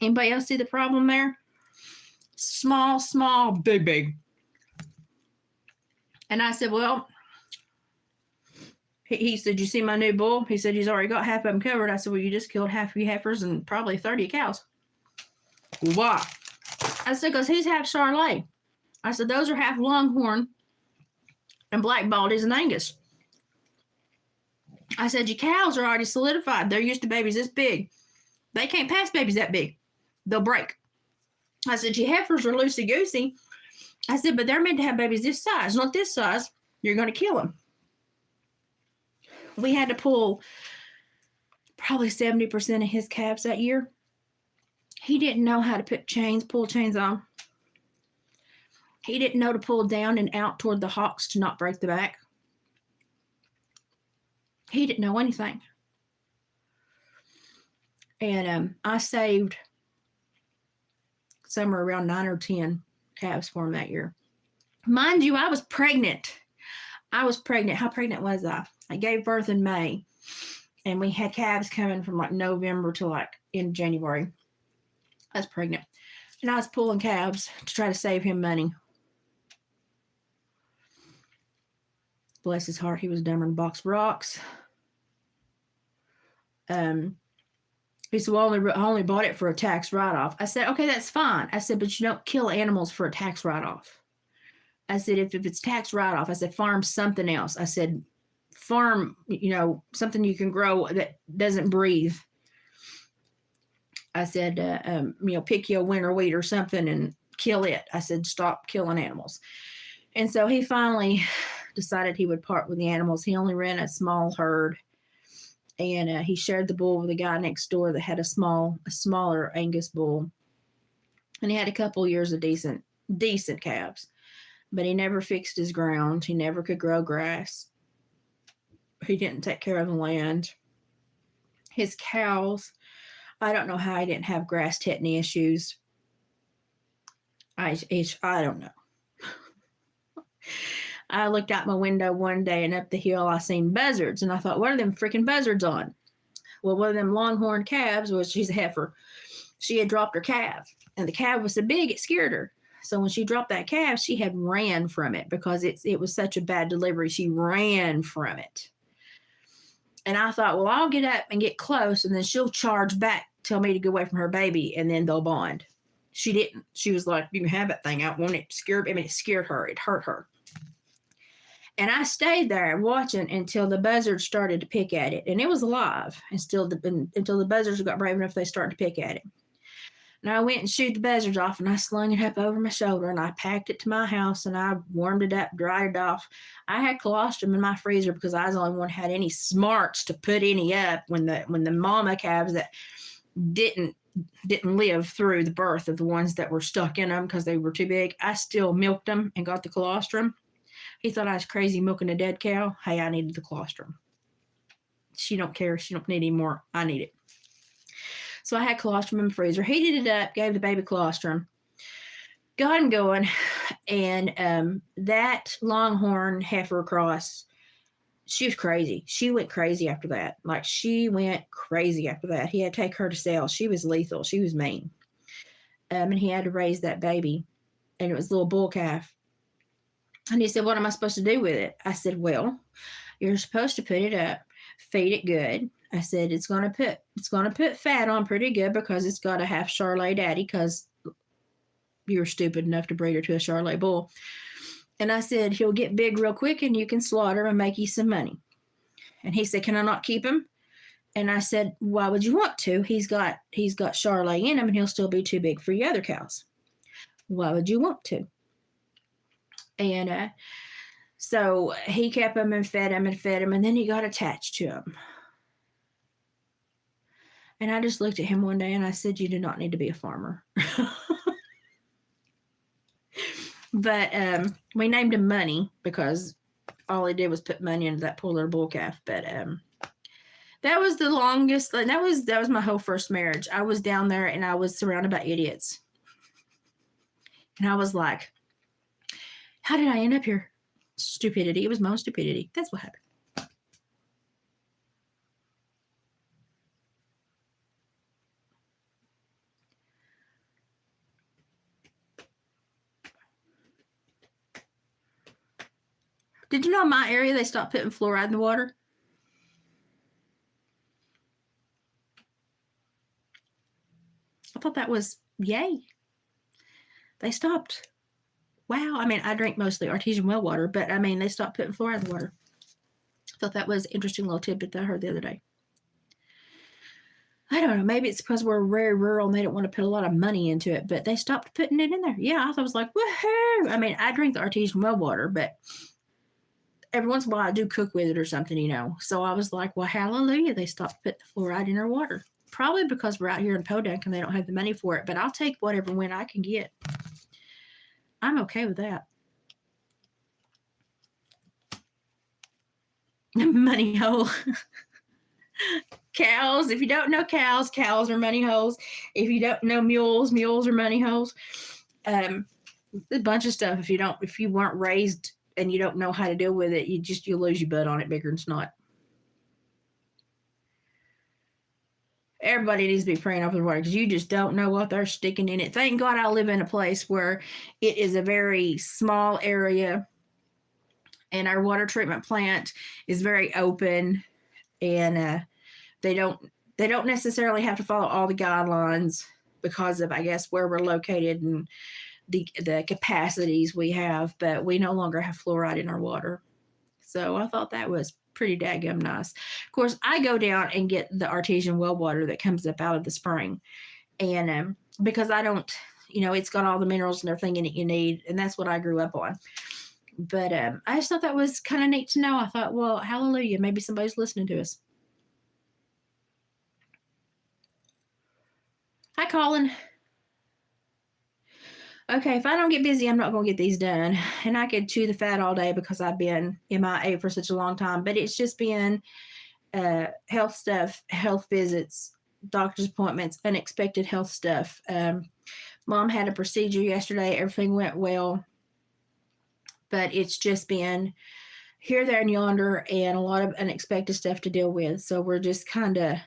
Speaker 1: Anybody else see the problem there? Small, small, big, big. And I said, well, he said, you see my new bull? He said, he's already got half of them covered. I said, well, you just killed half of your heifers and probably 30 cows. Why? I said, because he's half Charolais. I said, those are half Longhorn and Black Baldies and Angus. I said, your cows are already solidified. They're used to babies this big. They can't pass babies that big. They'll break. I said, your heifers are loosey-goosey. I said, but they're meant to have babies this size, not this size. You're going to kill them. We had to pull probably 70% of his calves that year. He didn't know how to put pull chains on. He didn't know to pull down and out toward the hocks to not break the back. He didn't know anything. And I saved somewhere around 9 or 10 calves for him that year. Mind you, I was pregnant. How pregnant was I? I gave birth in May, and we had calves coming from like November to like in January. I was pregnant, and I was pulling calves to try to save him money. Bless his heart, he was dumber than a box of rocks. He said, well, I only bought it for a tax write-off. I said, okay, that's fine. I said, but you don't kill animals for a tax write-off. I said, if it's tax write-off, I said, farm something else. I said, farm, something you can grow that doesn't breathe. I said, pick you a winter wheat or something and kill it. I said, stop killing animals. And so he finally decided he would part with the animals. He only ran a small herd, and he shared the bull with a guy next door that had a smaller Angus bull. And he had a couple years of decent calves, but he never fixed his ground. He never could grow grass. He didn't take care of the land. His cows, I don't know how he didn't have grass tetany issues. I don't know. I looked out my window one day, and up the hill I seen buzzards, and I thought, what are them freaking buzzards on? Well, one of them longhorn calves she's a heifer. She had dropped her calf, and the calf was so big it scared her. So when she dropped that calf, she had ran from it because it was such a bad delivery. She ran from it. And I thought, well, I'll get up and get close, and then she'll charge back, tell me to go away from her baby, and then they'll bond. She didn't. She was like, you can have that thing. It scared her. It hurt her. And I stayed there watching until the buzzards started to pick at it. And it was alive until the buzzards got brave enough they started to pick at it. And I went and shooed the buzzards off, and I slung it up over my shoulder, and I packed it to my house, and I warmed it up, dried it off. I had colostrum in my freezer because I was the only one who had any smarts to put any up when the mama calves that didn't live through the birth of the ones that were stuck in them because they were too big. I still milked them and got the colostrum. He thought I was crazy milking a dead cow. Hey, I needed the colostrum. She don't care. She don't need any more. I need it. So I had colostrum in the freezer, heated it up, gave the baby colostrum, got him going, and that longhorn heifer cross, she was crazy. She went crazy after that. He had to take her to sale. She was lethal. She was mean. And he had to raise that baby, and it was a little bull calf. And he said, what am I supposed to do with it? I said, well, you're supposed to put it up, feed it good. I said, it's going to put fat on pretty good because it's got a half Charolais daddy because you're stupid enough to breed her to a Charolais bull. And I said, he'll get big real quick and you can slaughter him and make you some money. And he said, can I not keep him? And I said, why would you want to? He's got Charolais in him and he'll still be too big for your other cows. Why would you want to? And so he kept him and fed him, and then he got attached to him. And I just looked at him one day and I said, you do not need to be a farmer. But we named him Money because all he did was put money into that poor little bull calf. But that was the longest. That was my whole first marriage. I was down there and I was surrounded by idiots. And I was like, how did I end up here? Stupidity. It was my own stupidity. That's what happened. Did you know in my area they stopped putting fluoride in the water? I thought that was yay. They stopped. Wow. I mean, I drink mostly artesian well water, but I mean, they stopped putting fluoride in the water. I thought that was an interesting little tidbit that I heard the other day. I don't know. Maybe it's because we're very rural and they don't want to put a lot of money into it, but they stopped putting it in there. Yeah, I was like, woohoo. I mean, I drink the artesian well water, but every once in a while I do cook with it or something, So I was like, well, hallelujah. They stopped putting the fluoride in our water. Probably because we're out here in Podunk and they don't have the money for it, but I'll take whatever win I can get. I'm okay with that. Money hole. Cows. If you don't know cows, cows are money holes. If you don't know mules, mules are money holes. A bunch of stuff. If you weren't raised and you don't know how to deal with it, you'll lose your butt on it bigger than snot. Everybody needs to be praying over the water because you just don't know what they're sticking in it. Thank God I live in a place where it is a very small area and our water treatment plant is very open, and they don't necessarily have to follow all the guidelines because of, I guess, where we're located and the capacities we have, but we no longer have fluoride in our water. So I thought that was pretty daggum nice. Of course, I go down and get the artesian well water that comes up out of the spring. And because I don't, it's got all the minerals and everything in it you need. And that's what I grew up on. But I just thought that was kind of neat to know. I thought, well, hallelujah, maybe somebody's listening to us. Hi, Colin. Okay, if I don't get busy, I'm not going to get these done. And I could chew the fat all day because I've been MIA for such a long time. But it's just been health stuff, health visits, doctor's appointments, unexpected health stuff. Mom had a procedure yesterday. Everything went well. But it's just been here, there, and yonder, and a lot of unexpected stuff to deal with. So we're just kind of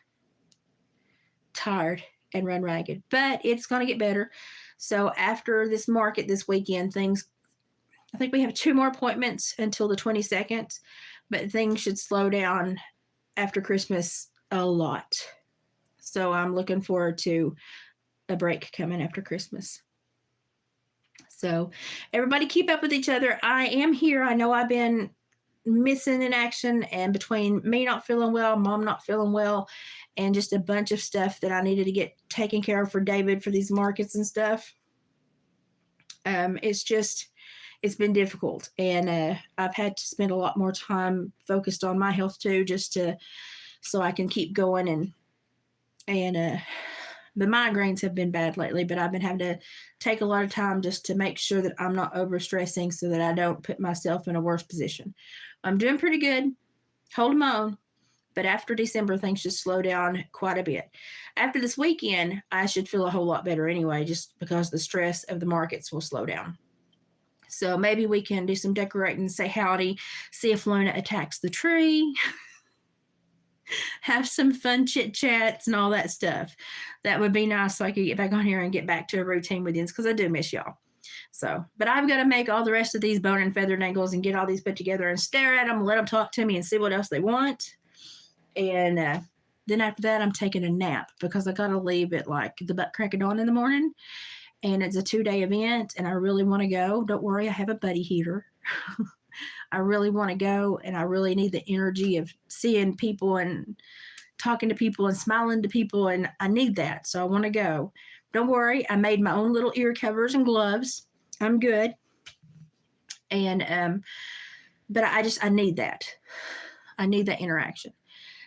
Speaker 1: tired and run ragged. But it's going to get better. So after this market this weekend, I think we have 2 more appointments until the 22nd, but things should slow down after Christmas a lot. So I'm looking forward to a break coming after Christmas. So everybody keep up with each other. I am here. I know I've been missing in action, and between me not feeling well, Mom not feeling well, and just a bunch of stuff that I needed to get taken care of for David for these markets and stuff. It's been difficult, and I've had to spend a lot more time focused on my health too, so I can keep going. And the migraines have been bad lately, but I've been having to take a lot of time just to make sure that I'm not overstressing so that I don't put myself in a worse position. I'm doing pretty good, holding my own. But after December, things should slow down quite a bit. After this weekend, I should feel a whole lot better anyway, just because the stress of the markets will slow down. So maybe we can do some decorating, say howdy, see if Luna attacks the tree, have some fun chit chats and all that stuff. That would be nice so I could get back on here and get back to a routine with you, because I do miss y'all. So, but I've got to make all the rest of these bone and feather nagels and get all these put together and stare at them, let them talk to me and see what else they want. And then after that, I'm taking a nap because I got to leave at like the butt crack of dawn in the morning. And it's a 2-day event, and I really want to go. Don't worry, I have a buddy heater. I really want to go, and I really need the energy of seeing people and talking to people and smiling to people, and I need that. So I want to go. Don't worry, I made my own little ear covers and gloves. I'm good. And but I need that. I need that interaction.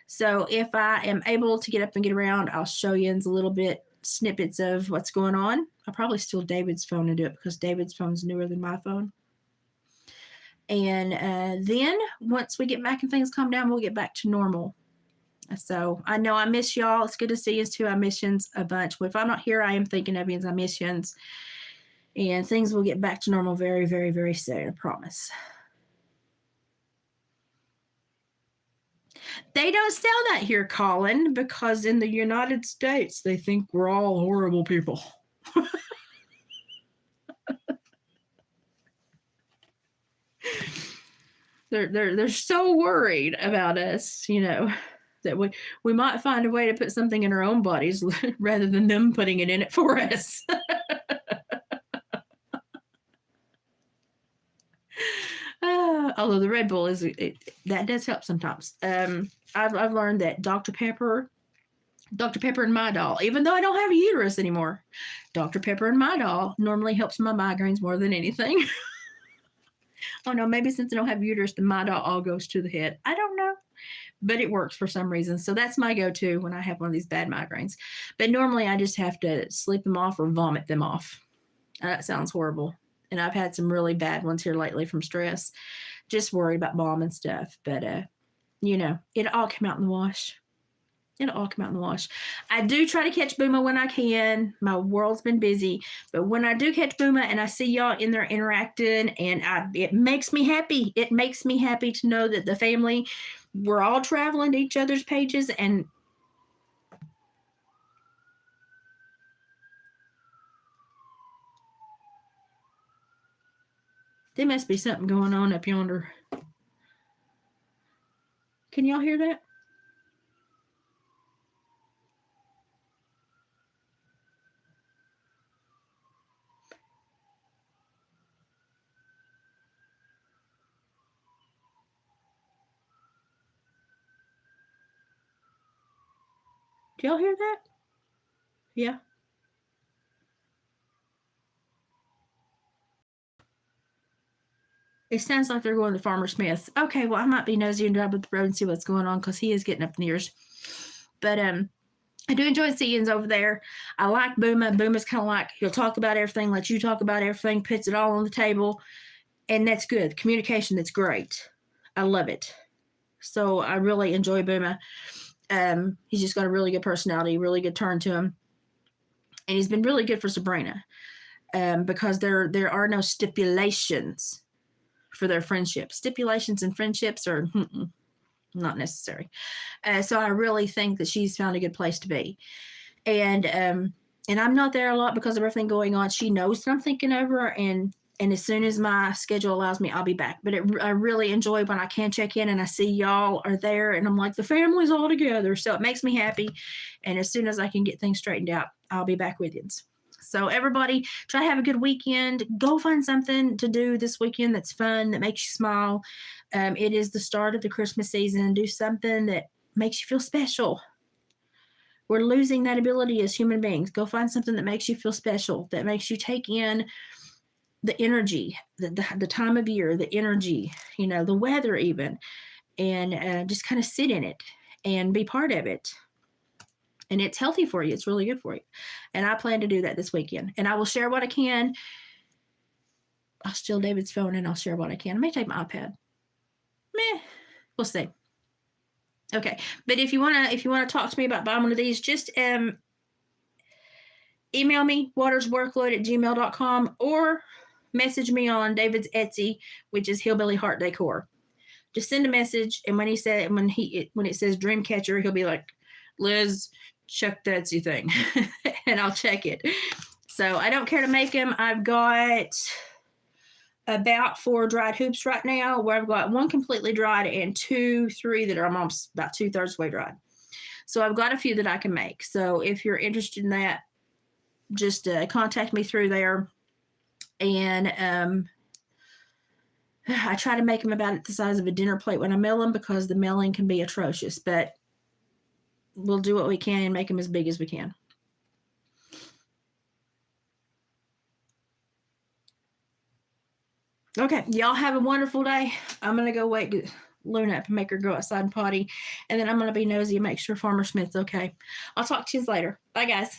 Speaker 1: So if I am able to get up and get around, I'll show you a little bit snippets of what's going on. I'll probably steal David's phone and do it because David's phone's newer than my phone. And then once we get back and things calm down, we'll get back to normal. So I know I miss y'all. It's good to see you too. I miss you a bunch. If I'm not here, I am thinking of you. I miss you. And things will get back to normal very, very, very soon. I promise. They don't sell that here, Colin, because in the United States, they think we're all horrible people. They're so worried about us, that we might find a way to put something in our own bodies rather than them putting it in it for us. Although the Red Bull that does help sometimes. I've learned that Dr. Pepper and My Doll, even though I don't have a uterus anymore, Dr. Pepper and My Doll normally helps my migraines more than anything. Oh no, maybe since I don't have a uterus, the My Doll all goes to the head. I don't know, but it works for some reason. So that's my go-to when I have one of these bad migraines. But normally I just have to sleep them off or vomit them off. That sounds horrible. And I've had some really bad ones here lately from stress. Just worried about Mom and stuff. But, it all came out in the wash. It'll all come out in the wash. I do try to catch Booma when I can. My world's been busy. But when I do catch Booma and I see y'all in there interacting, and it makes me happy. It makes me happy to know that the family, we're all traveling to each other's pages. And there must be something going on up yonder. Can y'all hear that? Do y'all hear that? Yeah. It sounds like they're going to Farmer Smith's. Okay, well, I might be nosy and drive up the road and see what's going on because he is getting up in years. But I do enjoy seeing over there. I like Booma. Booma's kind of like, he'll talk about everything, let you talk about everything, puts it all on the table. And that's good. Communication, that's great. I love it. So I really enjoy Booma. He's just got a really good personality, really good turn to him. And he's been really good for Sabrina because there are no stipulations for their friendship. Stipulations and friendships are not necessary. So I really think that she's found a good place to be. And I'm not there a lot because of everything going on. She knows that I'm thinking of her, and as soon as my schedule allows me, I'll be back. But I really enjoy when I can check in and I see y'all are there, and I'm like, the family's all together. So it makes me happy. And as soon as I can get things straightened out, I'll be back with you. So everybody, try to have a good weekend. Go find something to do this weekend that's fun, that makes you smile. It is the start of the Christmas season. Do something that makes you feel special. We're losing that ability as human beings. Go find something that makes you feel special, that makes you take in the energy, the time of year, the energy, the weather even, and just kind of sit in it and be part of it. And it's healthy for you. It's really good for you. And I plan to do that this weekend. And I will share what I can. I'll steal David's phone and I'll share what I can. I may take my iPad. We'll see. Okay. But if you wanna talk to me about buying one of these, just email me, watersworkload@gmail.com, or message me on David's Etsy, which is Hillbilly Heart Decor. Just send a message, and when it says Dreamcatcher, he'll be like, Liz, check the Etsy thing, and I'll check it. So I don't care to make them. I've got about 4 dried hoops right now, where I've got 1 completely dried and 3 that are almost about 2/3 way dried. So I've got a few that I can make. So if you're interested in that, just contact me through there. And I try to make them about the size of a dinner plate when I mail them, because the mailing can be atrocious, but we'll do what we can and make them as big as we can. Okay, y'all have a wonderful day. I'm going to go wake Luna up and make her go outside and potty, and then I'm going to be nosy and make sure Farmer Smith's okay. I'll talk to you later. Bye, guys.